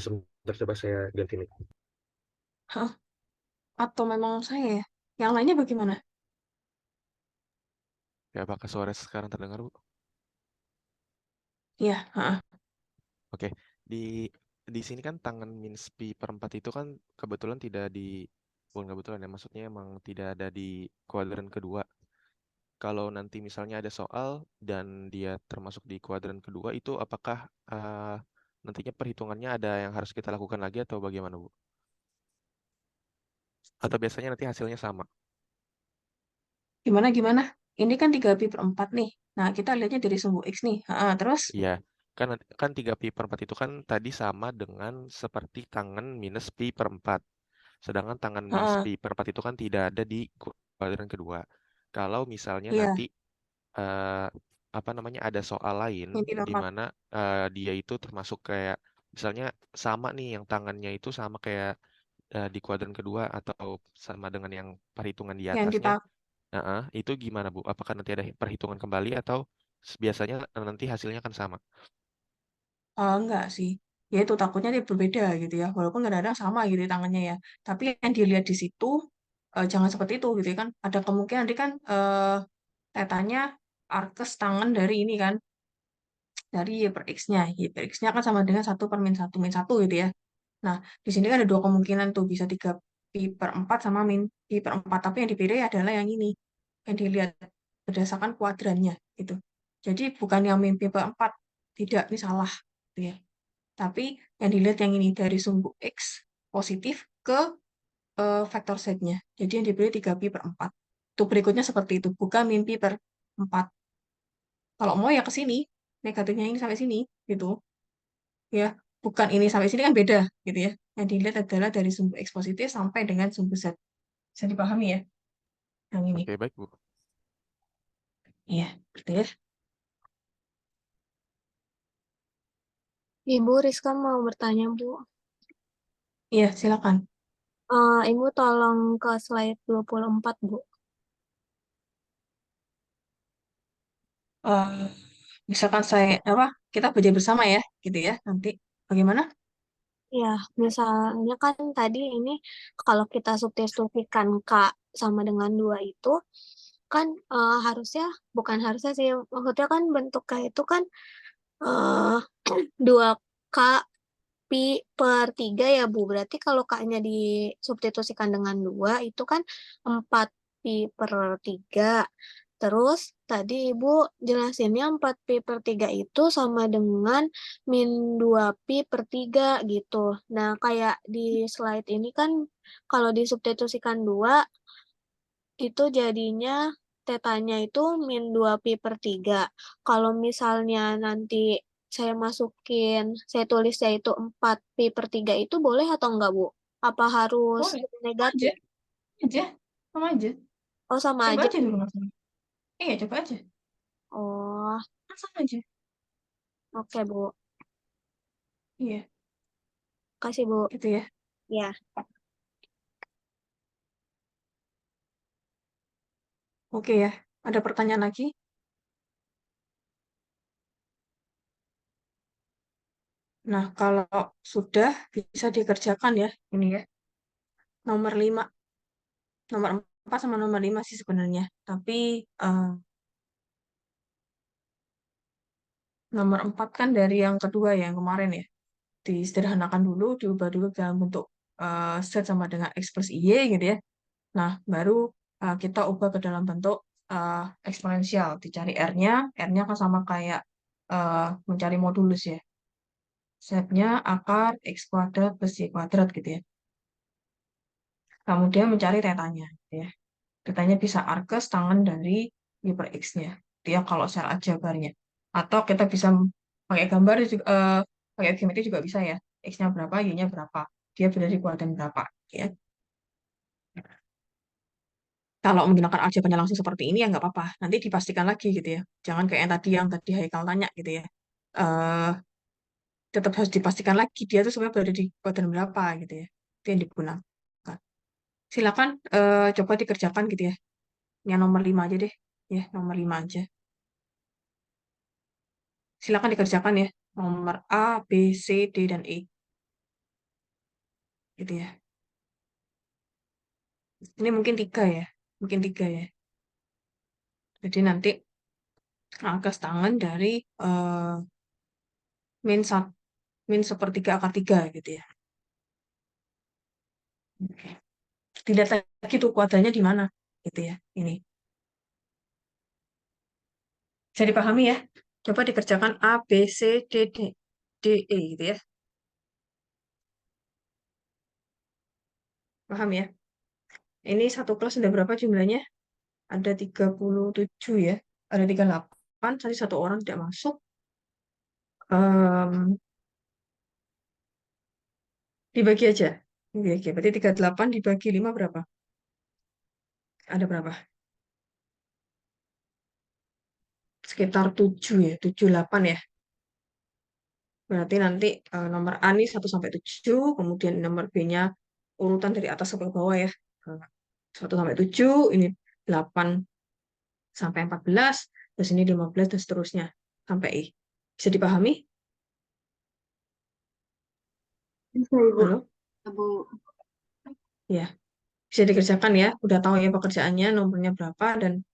S4: Sebentar, coba saya ganti nih.
S1: Hah? Atau memang saya ya? Yang lainnya bagaimana?
S5: Ya, apakah suara sekarang terdengar, Bu?
S1: Iya, heeh.
S5: Oke. Di sini kan tangan minus pi/4 itu kan kebetulan tidak bukan kebetulan ya, maksudnya emang tidak ada di kuadran kedua. Kalau nanti misalnya ada soal dan dia termasuk di kuadran kedua, itu apakah nantinya perhitungannya ada yang harus kita lakukan lagi atau bagaimana, Bu? Atau biasanya nanti hasilnya sama?
S1: Gimana? Ini kan 3pi/4 nih. Nah, kita lihatnya dari sumbu X nih. Heeh, terus?
S5: Iya, kan 3pi/4 itu kan tadi sama dengan seperti tangan minus pi/4. Sedangkan tangan minus
S1: Heeh,
S5: pi/4 itu kan tidak ada di kuadran kedua. Kalau misalnya
S1: iya.
S5: nanti eh, apa namanya ada soal lain
S1: Yang
S5: di
S1: 4.
S5: mana dia itu termasuk kayak misalnya sama nih yang tangannya itu sama kayak di kuadran kedua atau sama dengan yang perhitungan di
S1: Yang
S5: atasnya.
S1: kita
S5: Itu gimana, Bu? Apakah nanti ada perhitungan kembali atau biasanya nanti hasilnya kan sama?
S1: enggak sih. Ya itu takutnya dia berbeda gitu ya. Walaupun kadang-kadang sama gitu ya tangannya ya. Tapi yang dilihat di situ jangan seperti itu gitu ya kan. Ada kemungkinan nanti kan tetanya arkes tangan dari ini kan. Dari Y per X-nya. Y per X-nya kan sama dengan 1/-1, min 1 gitu ya. Nah, di sini kan ada dua kemungkinan tuh, bisa 3pi/4 sama min pi/4. Tapi yang dipilih adalah yang ini, yang dilihat berdasarkan kuadrannya gitu. Jadi bukan yang min pi/4, tidak, ini salah gitu ya. Tapi yang dilihat yang ini dari sumbu X positif ke vektor Z-nya. Jadi yang dipilih 3pi/4. Itu berikutnya seperti itu, bukan min pi/4. Kalau mau ya ke sini, negatifnya ini sampai sini gitu. Ya, bukan ini sampai sini kan beda gitu ya. Yang dilihat adalah dari sumbu X positif sampai dengan sumbu Z. Bisa dipahami ya, yang ini.
S5: Oke, baik, Bu.
S1: Iya, gitu ya.
S3: Ibu Rizka mau bertanya, Bu.
S1: Iya, silakan.
S3: Ibu tolong ke slide 24, Bu.
S1: Eh, misalkan kita baca bersama ya, gitu ya. Nanti bagaimana?
S3: Ya, misalnya kan tadi ini kalau kita substitusikan K sama dengan 2 itu, kan harusnya, bukan harusnya sih, maksudnya kan bentuk K itu kan eh 2K pi per 3 ya, Bu. Berarti kalau K-nya disubstitusikan dengan 2 itu kan 4 pi per 3. Terus tadi Ibu jelasinnya 4 pi per 3 itu sama dengan min 2 pi per 3 gitu. Nah, kayak di slide ini kan kalau disubstitusikan 2 itu jadinya tetanya itu min 2 pi per 3. Kalau misalnya nanti saya tulisnya itu 4 pi per 3 itu boleh atau enggak, Bu? Apa harus
S1: Boleh, aja,
S3: negatif?
S1: aja, sama aja.
S3: Oh, sama
S1: Coba
S3: aja.
S1: aja dulu maksudnya. Iya, coba aja.
S3: Oh,
S1: Kan sama aja.
S3: oke, Bu.
S1: Iya,
S3: Kasih, Bu.
S1: gitu ya.
S3: Ya.
S1: Oke ya. Ada pertanyaan lagi? Nah, kalau sudah bisa dikerjakan ya, ini ya. Nomor 5. Nomor 4 sama nomor 5 sih sebenarnya. Tapi nomor 4 kan dari yang kedua ya, yang kemarin ya. Disederhanakan dulu, diubah dulu dalam bentuk Z sama dengan X plus Y gitu ya. Nah, baru kita ubah ke dalam bentuk eksponensial. Dicari R-nya, R-nya kan sama kayak mencari modulus ya. Z-nya akar X kuadrat plus Y kuadrat gitu ya. Kemudian mencari tetanya gitu ya. Tetanya bisa arkes tangan dari Y per X-nya. Dia kalau secara aljabarnya. Atau kita bisa pakai gambar juga, pakai geometri juga bisa ya. X-nya berapa, Y-nya berapa. Dia berada di kuadran berapa. Ya. Kalau menggunakan aljabarnya langsung seperti ini ya nggak apa-apa. Nanti dipastikan lagi gitu ya. Jangan kayak yang tadi Haikal tanya gitu ya. eh Tetap harus dipastikan lagi dia tuh sebenarnya berada di kuadran berapa gitu ya. Itu yang digunakan. Silakan coba dikerjakan gitu ya. Yang nomor 5 aja deh. Ya, nomor 5 aja. Silakan dikerjakan ya. Nomor A, B, C, D, dan E. Gitu ya. Ini mungkin 3 ya. Mungkin 3 ya. Jadi nanti angka tangan dari min 1, min sepertiga akar 3 gitu ya. Oke. Dilihat lagi tuh kuadrannya di mana. Gitu ya. Ini. Bisa dipahami ya. Coba dikerjakan A, B, C, D, D, D, E gitu ya. Paham ya? Ini satu kelas sudah berapa jumlahnya? Ada 37 ya. Ada 38, tadi satu orang tidak masuk. Em, Dibagi aja. Oke, berarti 38 dibagi 5 berapa? Ada berapa? Sekitar 7 ya, 78 ya. Berarti nanti nomor A nih 1 sampai 7, kemudian nomor B-nya urutan dari atas sampai bawah ya. 1 sampai 7, ini 8 sampai 14, terus ini 15 dan seterusnya sampai I. Bisa dipahami?
S2: Bisa Ibu.
S1: Halo?
S2: Ibu.
S1: Ya, bisa dikerjakan ya. Udah tahu ya pekerjaannya, nomornya berapa, dan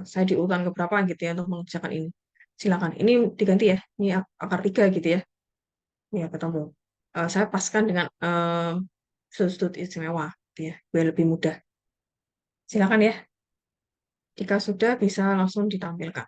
S1: saya diurutan ke berapa gitu ya untuk mengerjakan ini. Silakan. Ini diganti ya. Ini akar 3 gitu ya. Ya, ketemu. Saya paskan dengan sudut-sudut istimewa gitu ya, biar lebih mudah. Silakan ya. Jika sudah bisa langsung ditampilkan.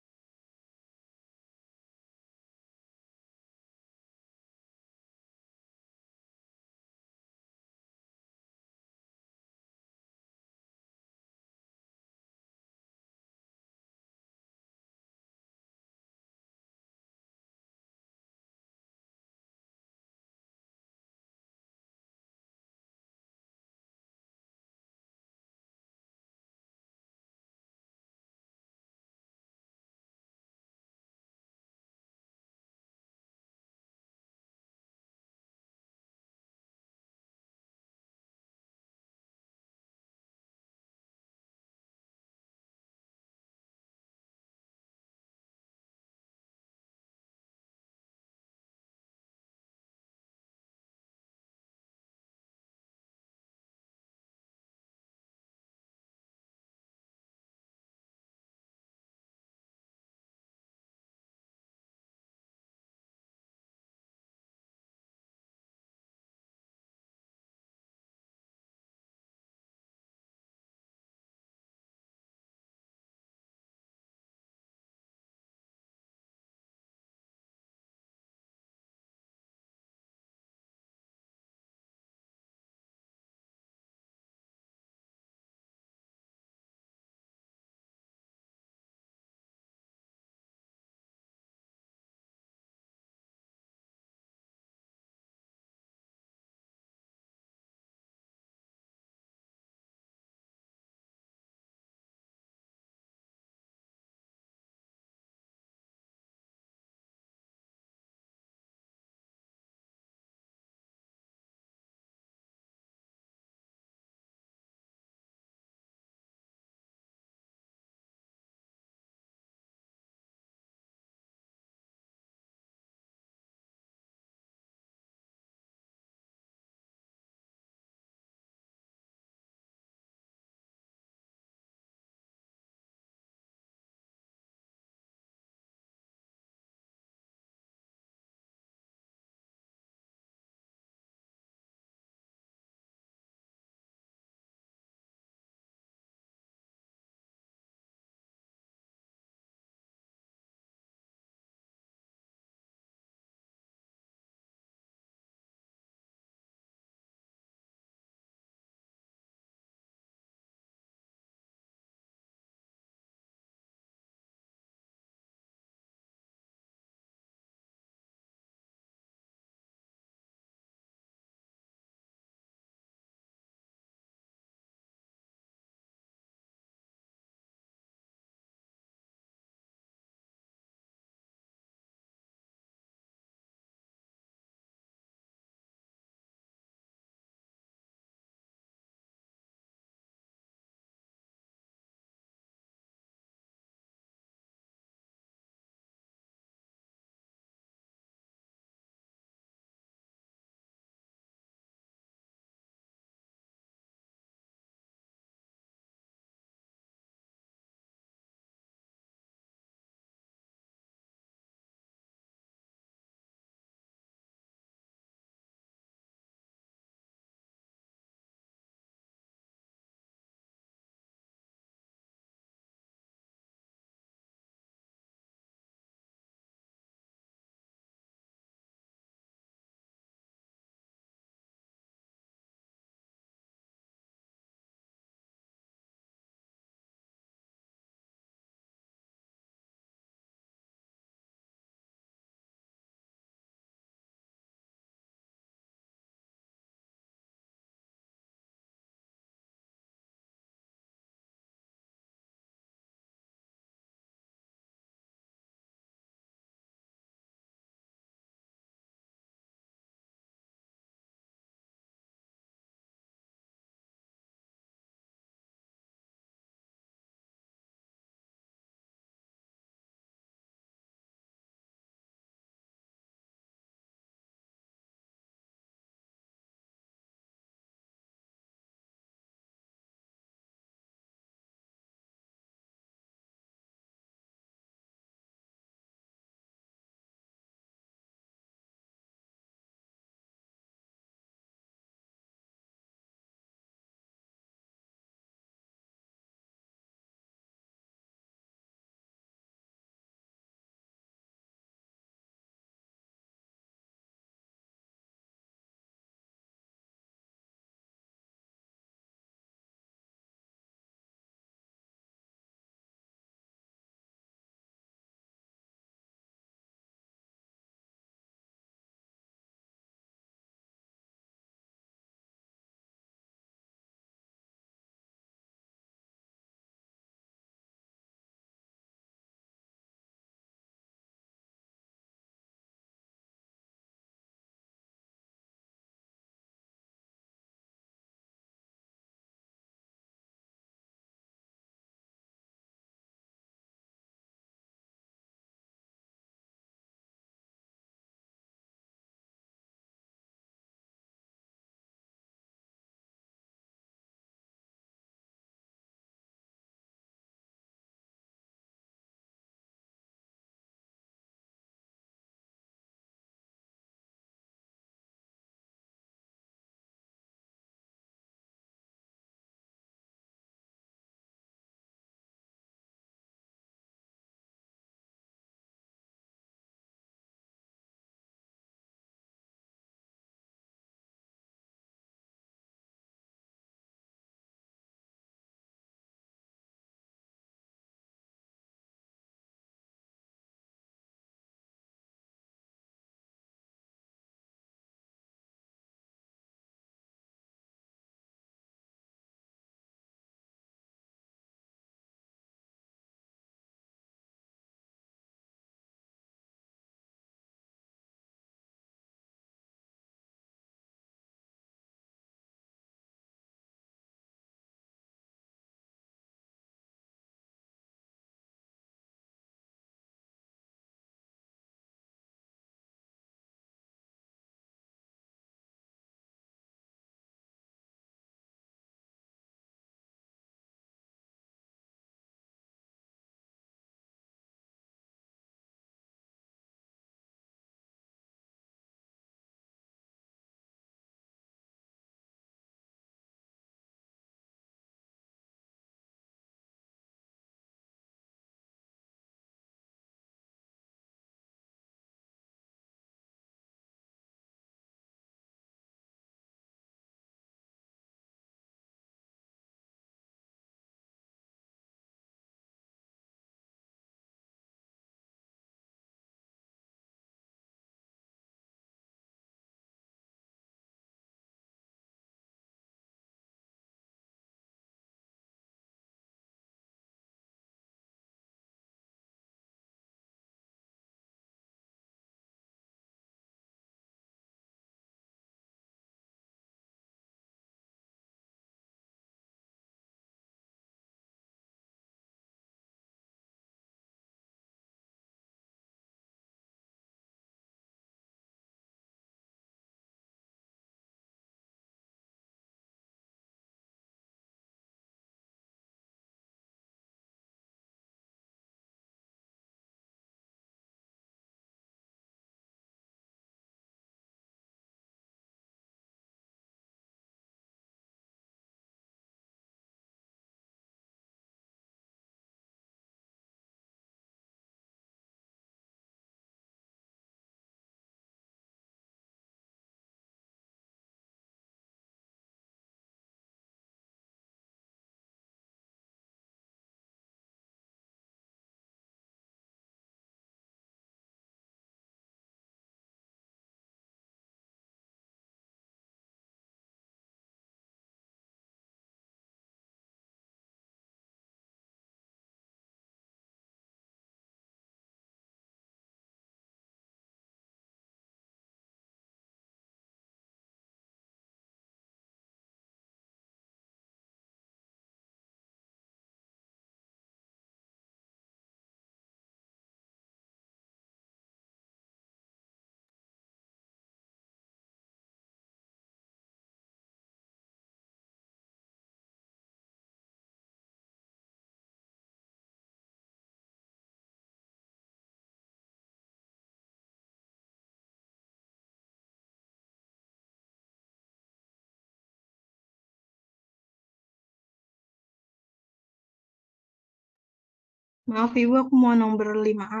S2: Maaf Ibu, aku mau nomor 5A.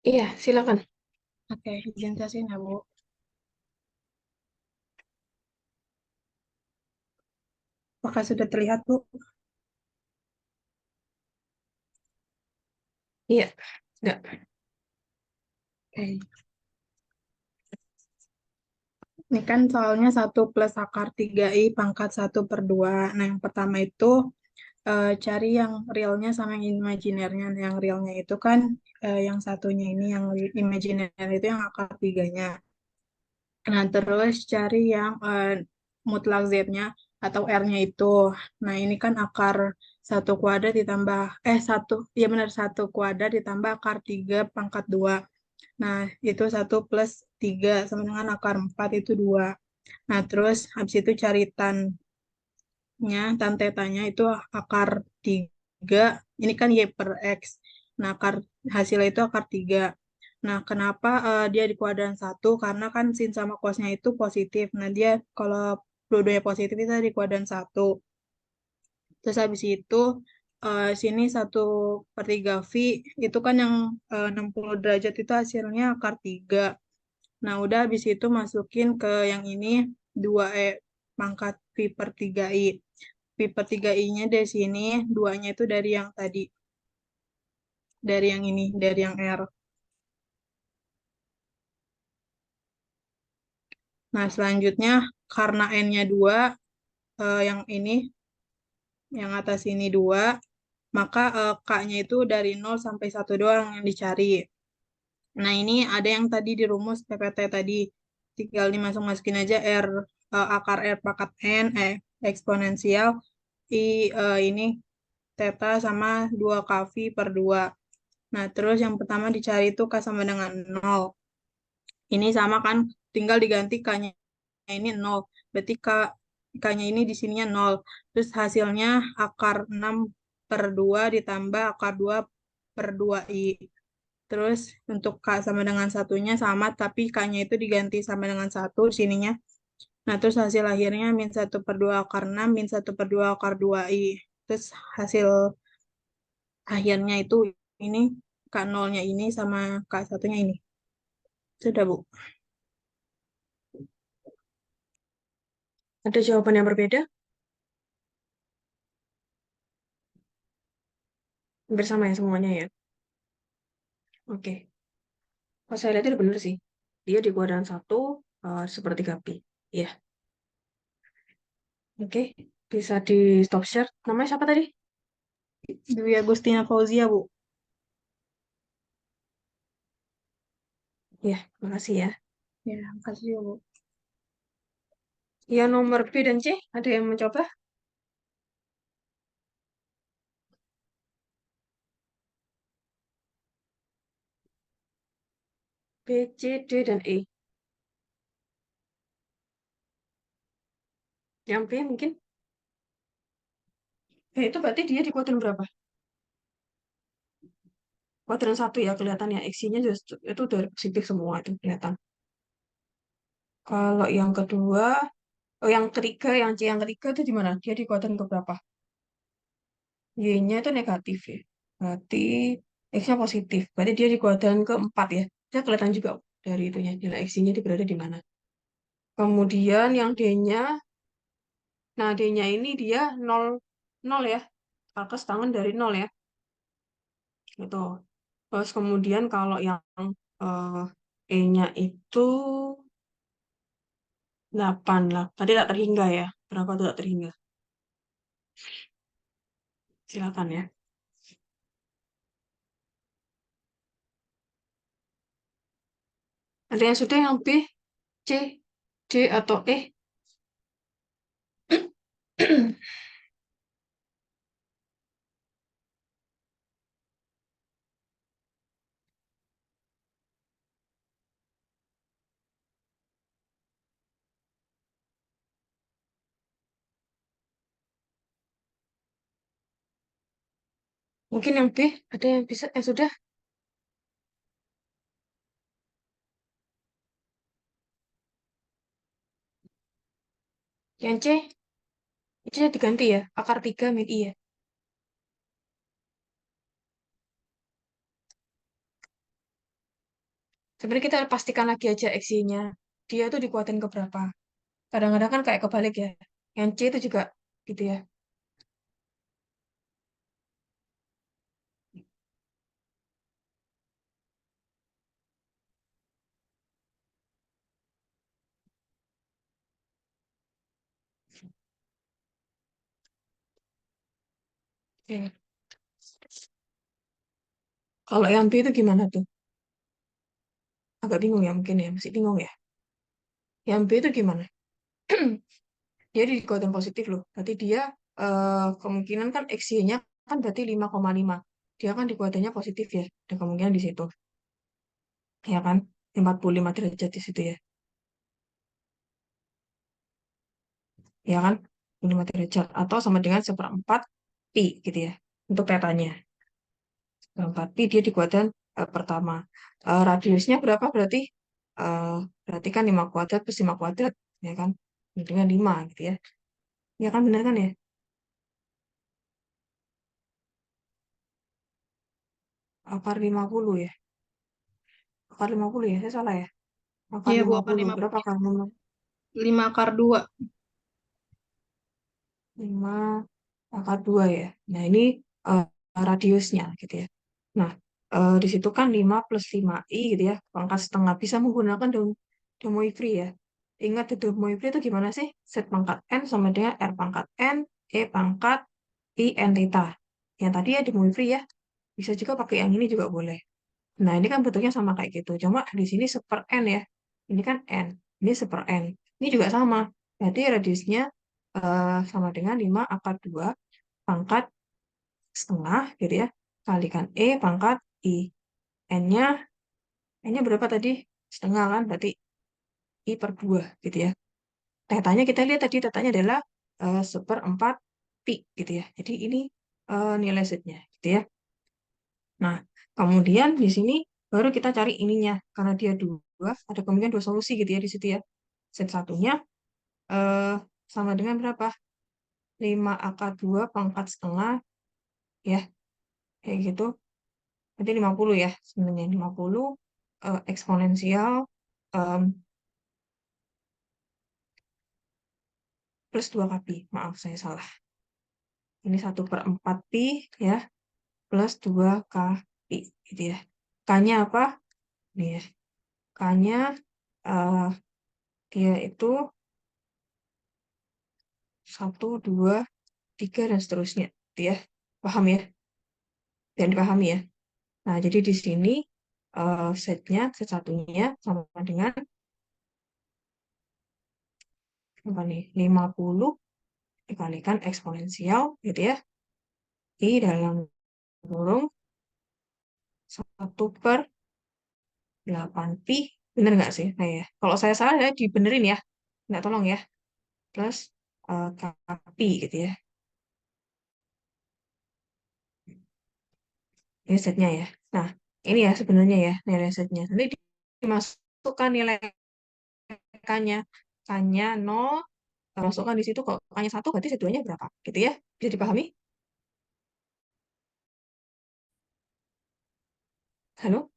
S1: Iya, silakan.
S2: Oke, izin kasih ya Bu. Apakah sudah terlihat Bu?
S1: Iya, enggak.
S2: Oke. Ini kan soalnya 1 plus akar 3i pangkat 1/2. Nah, yang pertama itu cari yang realnya sama yang imajinernya. Yang realnya itu kan yang satunya ini, yang imajiner itu yang akar 3-nya. Nah, terus cari yang mutlak Z-nya atau R-nya itu. Nah, ini kan akar 1 kuadrat ditambah, satu, ya benar 1 kuadrat ditambah akar 3 pangkat 2. Nah, itu 1 plus 3 sama dengan akar 4 itu 2. Nah, terus habis itu cari tan tetanya itu akar 3. Ini kan Y per X. Nah, akar hasilnya itu akar 3. Nah, kenapa dia di kuadran 1? Karena kan sin sama cosnya itu positif. Nah, dia kalau dua-duanya positif itu di kuadran 1. Terus habis itu sini 1/3 V itu kan yang 60 derajat itu hasilnya akar 3. Nah, udah habis itu masukin ke yang ini 2E pangkat V/3I. V/3I-nya dari sini, 2-nya itu dari yang tadi. Dari yang ini, dari yang R. Nah, selanjutnya karena N-nya 2, yang ini, yang atas ini 2, maka K-nya itu dari 0 sampai 1 doang yang dicari. Nah, ini ada yang tadi di rumus PPT tadi. Tinggal dimasuk-masukin aja akar R pangkat N, eksponensial, ini theta sama 2kV/2. Nah, terus yang pertama dicari itu K sama dengan 0. Ini sama kan, tinggal diganti K-nya ini 0. Berarti K-nya ini di sininya 0. Terus hasilnya akar 6/2 ditambah akar 2/2i. Terus untuk K sama dengan satunya sama, tapi K-nya itu diganti sama dengan 1 sininya. Nah, terus hasil akhirnya -1/2 akar 6, -1/2 akar 2i. Terus hasil akhirnya itu ini K0-nya ini sama K1-nya ini. Sudah, Bu.
S1: Ada jawaban yang berbeda? Bersama ya semuanya ya. Oke. Kalau saya lihat itu benar sih. Dia di kuadran 1 1/3 pi. Iya. Oke. Bisa di stop share. Namanya siapa tadi?
S2: Dwi Agustina Fauzia, Bu.
S1: Iya, makasih ya.
S2: Ya, makasih ya, Bu.
S1: Ya, nomor B dan C, ada yang mencoba? B, C, D, dan E. Yang B mungkin? Itu berarti dia di kuadran berapa? Kuadran 1 ya kelihatannya. X-nya itu dari positif semua itu kelihatan. Kalau yang kedua, yang ketiga, yang C yang ketiga itu di mana? Dia di kuadran keberapa? Y-nya itu negatif ya. Berarti X-nya positif. Berarti dia di kuadran keempat ya. Dia kelihatan juga dari itunya. Nilai X-nya dia berada di mana. Kemudian yang D-nya, nah D-nya ini dia 0, 0 ya. Alkes tangan dari 0 ya. Gitu. Terus kemudian kalau yang eh, E-nya itu 8 lah. Tadi tak terhingga ya. Berapa tuh tak terhingga? Silakan ya. Ada yang sudah yang B, C, D, atau E? Mungkin yang B, ada yang bisa, yang sudah? Yang C? Itu ya diganti ya, akar 3 min I ya. Sebenarnya kita pastikan lagi aja X-nya. Dia tuh dikuatin ke berapa. Kadang-kadang kan kayak kebalik ya. Yang C itu juga gitu ya. Oke. Kalau yang B itu gimana tuh? Agak bingung ya mungkin ya, masih bingung ya. Yang B itu gimana? Dia dikuatin positif loh. Berarti dia kemungkinan kan X-nya kan berarti 5,5. Dia kan dikuatinnya positif ya. Ada kemungkinan di situ. Ya kan? 45 derajat di situ ya. Ya kan? 45 derajat. Atau sama dengan 1/4 pi gitu ya. Untuk petanya. 1/4 pi dia dikuatkan pertama. Radiusnya berapa berarti? Berarti kan 5 kuadrat plus 5 kuadrat. Ya kan? Dengan 5 gitu ya. Ya kan benar kan ya? Akar 50 ya. Akar 50 ya, saya salah ya. Akar
S2: Iya, Bu, akar
S1: 50.
S2: 50.
S1: Berapa akar 50?
S2: 5 akar 2.
S1: 5 akar 2 ya. Nah, ini eh, radiusnya gitu ya. Nah, di situ kan 5 plus 5i gitu ya. Pangkat setengah. Bisa menggunakan De Moivre ya. Ingat De Moivre itu gimana sih? Set pangkat n sama dengan r pangkat n, e pangkat i n theta. Yang tadi ya De Moivre ya. Bisa juga pakai yang ini juga boleh. Nah, ini kan bentuknya sama kayak gitu. Cuma di sini 1/n ya. Ini kan n. Ini 1/n. Ini juga sama. Berarti radiusnya sama dengan 5 akar 2 pangkat setengah gitu ya. Kalikan E pangkat I. N-nya N-nya berapa tadi? Setengah kan? Berarti I per 2 gitu ya. Tetanya kita lihat tadi tetanya adalah 1/4 pi gitu ya. Jadi ini nilai Z-nya gitu ya. Nah, kemudian di sini baru kita cari ininya. Karena dia 2, ada kemungkinan 2 solusi gitu ya di situ ya. Z satunya eh, sama dengan berapa? 5 akar 2 pangkat setengah ya. Kayak gitu. Berarti 50 ya sebenarnya. 50 eksponensial em, plus 2 pi. Maaf, saya salah. Ini 1/4 pi ya. Plus 2 pi gitu ya. K-nya apa? Nih ya. K-nya dia itu 1, 2, 3, dan seterusnya. Gitu ya. Paham ya? Dan dipahami ya. Nah, jadi di sini set satunya sama dengan apa nih? 50 dikalikan eksponensial gitu ya. I dalam kurung 1/8 pi. Bener nggak sih? Nah, ya. Kalau saya salah ya dibenerin ya. Nggak tolong ya. Plus K pi gitu ya. Ini setnya ya. Nah, ini ya sebenarnya ya nilai setnya. Nanti dimasukkan nilai K-nya. K-nya 0, masukkan di situ. Kalau K-nya 1 berarti Z2-nya berapa? Gitu ya. Bisa dipahami? Halo?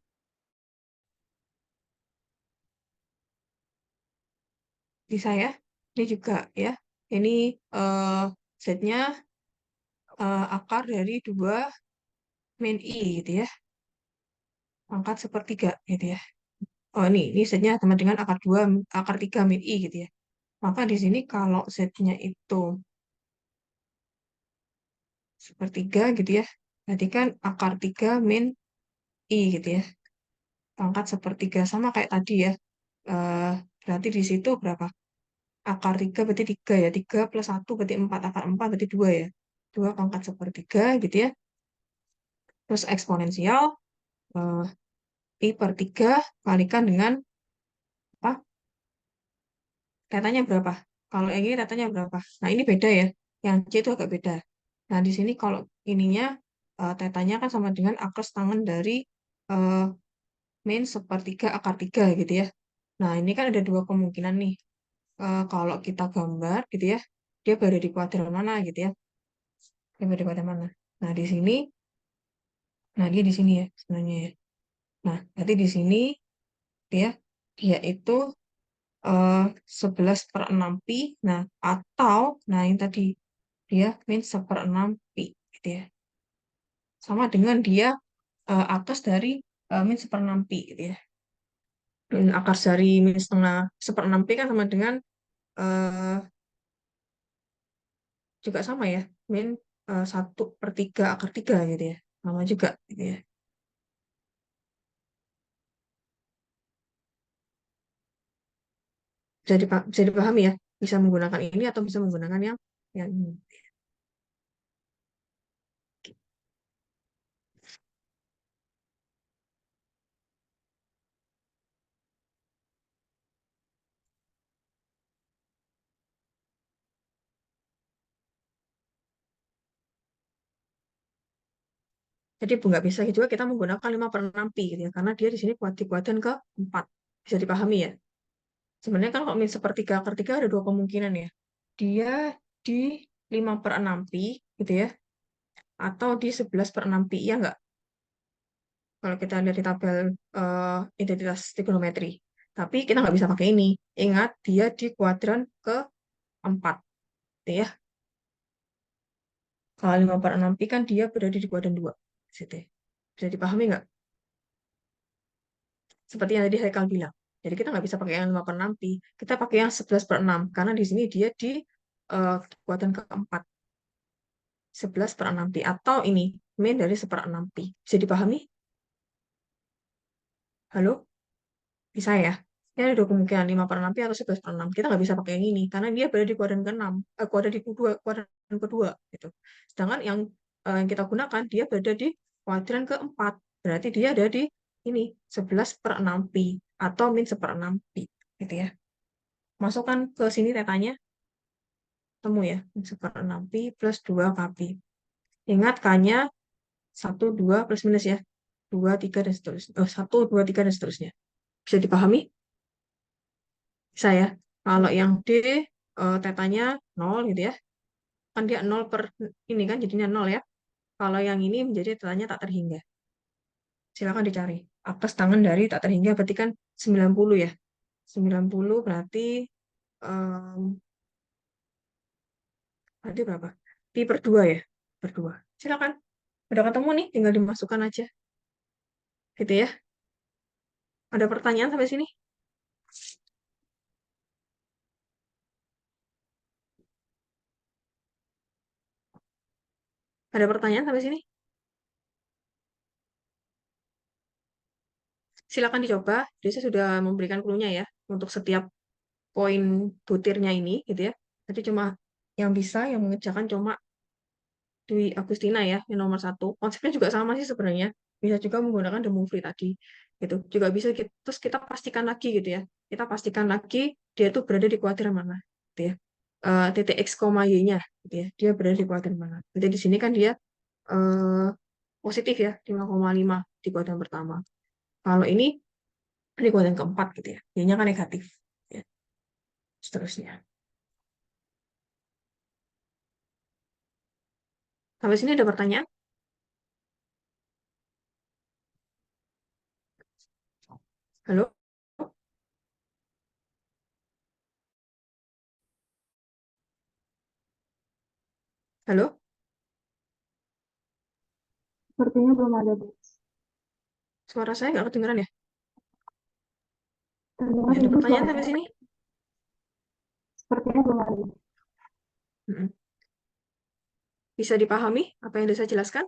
S1: Bisa ya? Ini juga ya. Ini Z-nya akar dari 2 min I gitu ya. Pangkat 1/3 gitu ya. Oh, ini Z-nya sama dengan akar 2, akar 3 min I gitu ya. Maka di sini kalau Z-nya itu 1/3 gitu ya. Berarti kan akar 3 min I gitu ya. Pangkat 1/3 sama kayak tadi ya. Eh, berarti di situ berapa? Akar 3 berarti 3 ya. 3 plus 1 berarti 4. Akar 4 berarti 2 ya. 2 pangkat 1/3 gitu ya. Terus eksponensial eh, I per 3 kalikan dengan apa? Tetanya berapa? Kalau yang ini tetanya berapa? Nah, ini beda ya. Yang C itu agak beda. Nah, di sini kalau ininya tetanya kan sama dengan akros tangan dari eh, min 1/3 akar 3 gitu ya. Nah, ini kan ada dua kemungkinan nih. Kalau kita gambar gitu ya, dia berada di kuadran mana gitu ya. Dia berada di kuadran mana. Nah, di sini, nah dia di sini ya sebenarnya ya. Nah, berarti di sini dia itu 11/6 pi. Nah, atau, nah yang tadi, dia min 1/6 pi gitu ya. Sama dengan dia atas dari min 1/6 pi gitu ya. Dan akar dari min setengah 1/6 pi kan sama dengan juga sama ya, min 1/3 akar 3 gitu ya. Sama juga gitu ya. Bisa dipahami ya, bisa menggunakan ini atau bisa menggunakan yang ini. Jadi nggak bisa juga kita menggunakan 5/6 pi gitu ya, karena dia di sini kuadran ke 4. Bisa dipahami ya. Sebenarnya kan kalau min 1/3 akar 3 ada dua kemungkinan ya. Dia di 5/6 pi gitu ya, atau di 11/6 pi, ya nggak? Kalau kita lihat di tabel identitas trigonometri. Tapi kita nggak bisa pakai ini. Ingat, dia di kuadran ke 4. Gitu ya. Kalau 5/6 pi kan dia berada di kuadran 2. Situ. Bisa dipahami nggak? Seperti yang tadi Haikal bilang. Jadi kita nggak bisa pakai yang 5/6 pi. Kita pakai yang 11/6. Karena di sini dia di kuadran keempat. 11/6 pi. Atau ini, min dari 1/6 pi. Bisa dipahami? Halo? Bisa ya? Ini ada dua kemungkinan, 5/6 pi atau 11/6. Kita nggak bisa pakai yang ini. Karena dia berada di kuadran ke-6. Kuadran kedua. Gitu. Sedangkan yang kita gunakan, dia berada di kuadran keempat. Berarti dia ada di ini, 11/6 pi. Atau min 1/6 pi. Gitu ya. Masukkan ke sini tetanya. Temu ya. 1/6 pi plus 2 kpi. Ingat K-nya 1, 2 plus minus ya. 2, 3 dan seterusnya. 1, 2, 3 dan seterusnya. Bisa dipahami? Bisa ya. Kalau yang D tetanya 0 gitu ya. Kan dia 0 per ini kan jadinya 0 ya. Kalau yang ini menjadi tetanya tak terhingga. Silakan dicari. Atas tangan dari tak terhingga berarti kan 90 ya. 90 berarti berarti berapa? Pi per 2 ya. Per 2. Silakan. Udah ketemu nih, tinggal dimasukkan aja. Gitu ya. Ada pertanyaan sampai sini? Ada pertanyaan sampai sini? Silakan dicoba. Jadi saya sudah memberikan clue-nya ya untuk setiap poin butirnya ini gitu ya. Jadi cuma yang bisa yang mengerjakan cuma Dwi Agustina ya, yang nomor 1. Konsepnya juga sama sih sebenarnya. Bisa juga menggunakan the movie tadi. Gitu. Juga bisa terus kita pastikan lagi gitu ya. Kita pastikan lagi dia tuh berada di kuadran mana gitu ya. Titik X, Y-nya gitu ya. Dia berada di kuadran mana. Jadi di sini kan dia positif ya, 5,5 di kuadran pertama. Kalau ini di kuadran keempat gitu ya. Y-nya kan negatif. Ya. Seterusnya. Sampai sini ada pertanyaan? Halo? Halo?
S2: Sepertinya belum ada, Bu.
S1: Suara saya nggak kedengeran ya?
S2: Terdengar
S1: Ya, ada
S2: Ibu
S1: pertanyaan
S2: suaranya.
S1: sampai sini?
S2: Sepertinya belum ada.
S1: Mm-mm. Bisa dipahami apa yang saya jelaskan?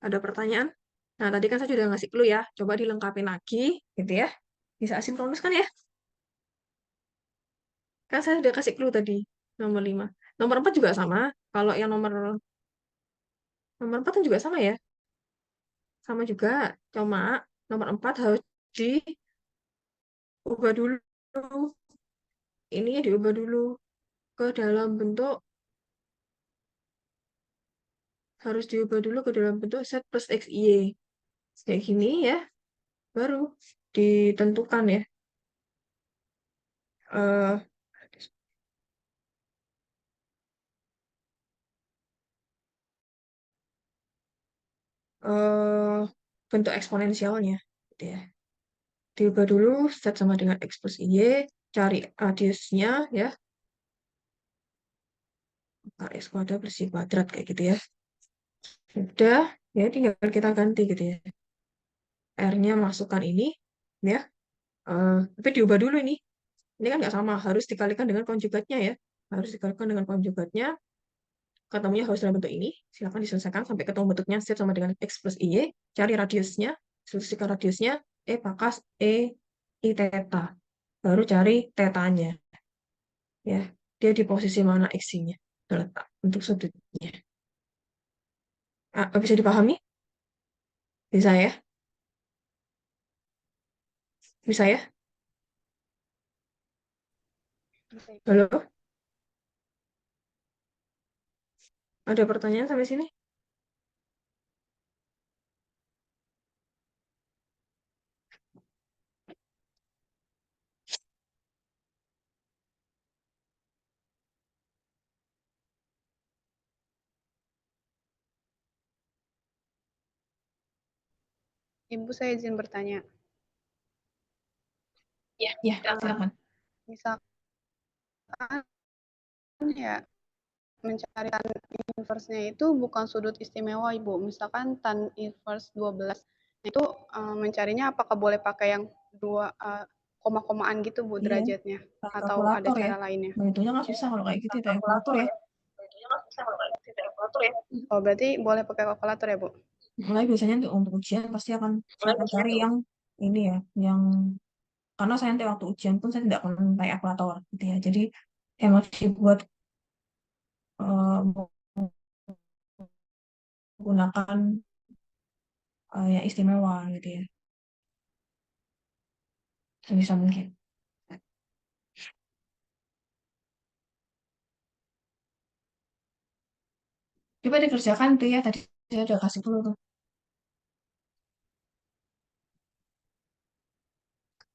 S1: Ada pertanyaan? Nah, tadi kan saya sudah ngasih clue ya. Coba dilengkapi lagi, gitu ya. Bisa asinkronus kan ya? Kan saya sudah kasih clue tadi, nomor 5. Nomor 4 juga sama. Kalau yang nomor 4 kan juga sama ya. Sama juga. Cuma nomor 4 harus diubah dulu. Ini diubah dulu ke dalam bentuk, harus diubah dulu ke dalam bentuk Z plus XY. Kayak gini ya. Baru ditentukan ya. eh, eh, bentuk eksponensialnya gitu ya. Diubah dulu Z sama dengan X plus Y, cari radiusnya ya, X kuadrat plus Y kuadrat kayak gitu ya. Udah, ya tinggal kita ganti gitu ya. R-nya masukkan ini ya. Tapi diubah dulu ini. Ini kan nggak sama, harus dikalikan dengan konjugatnya ya. Harus dikalikan dengan konjugatnya. Ketemunya harus dalam bentuk ini. Silakan diselesaikan sampai ketemu bentuknya Z sama dengan X plus Y. Cari radiusnya, selisihkan radiusnya, pangkas I theta. Baru cari tetanya. Ya, dia di posisi mana X-nya terletak untuk sudutnya. Bisa dipahami? Bisa ya? Bisa ya? Halo? Ada pertanyaan sampai sini?
S2: Ibu, saya izin bertanya.
S1: Ya, silakan.
S2: Misalkan ya mencari tan inverse-nya itu bukan sudut istimewa, Ibu. Misalkan tan inverse 12 itu mencarinya apakah boleh pakai yang dua koma-komaan gitu, Bu,
S1: Iya,
S2: derajatnya?
S1: pakai
S2: Atau ada
S1: kalkulator ya.
S2: cara lainnya?
S1: Bentuknya kan susah kalau kayak gitu ya, kalkulator ya.
S2: Oh, berarti boleh pakai kalkulator ya, Bu?
S1: Mulai biasanya untuk ujian pasti akan cari yang ini ya, yang karena saya nanti waktu ujian pun saya tidak akan pakai kalkulator gitu ya. Jadi emang dibuat menggunakan yang istimewa gitu ya. Sebisa mungkin. Coba dikerjakan tuh ya, tadi saya udah kasih dulu tuh.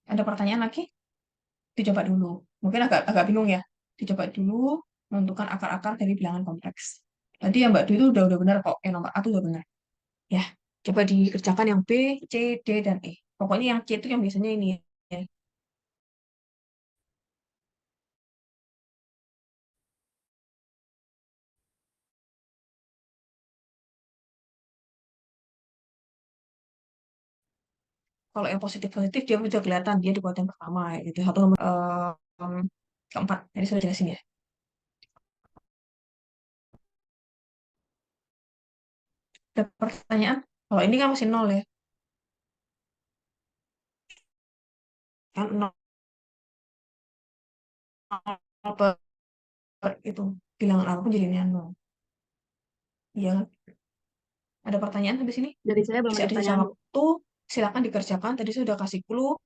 S1: Ada pertanyaan lagi? Dicoba dulu. Mungkin agak bingung ya. Dicoba dulu menentukan akar-akar dari bilangan kompleks. Tadi yang Mbak Dwi itu udah benar kok. Nomor A itu udah benar. Ya, coba dikerjakan yang B, C, D, dan E. Pokoknya yang C itu yang biasanya ini ya. Kalau yang positif-positif dia udah kelihatan dia di kuadran pertama ya, gitu. Atau nomor keempat. Jadi sudah jelasin ya. Ada pertanyaan? Kalau ini kan masih nol ya. Kan nol per itu bilangan apapun jadinya nol. Iya. Ada pertanyaan sampai sini?
S3: Dari saya belum
S1: Masih
S3: ada
S1: ada sisa
S3: pertanyaan, Bu.
S1: waktu. Silakan dikerjakan. Tadi saya sudah kasih clue.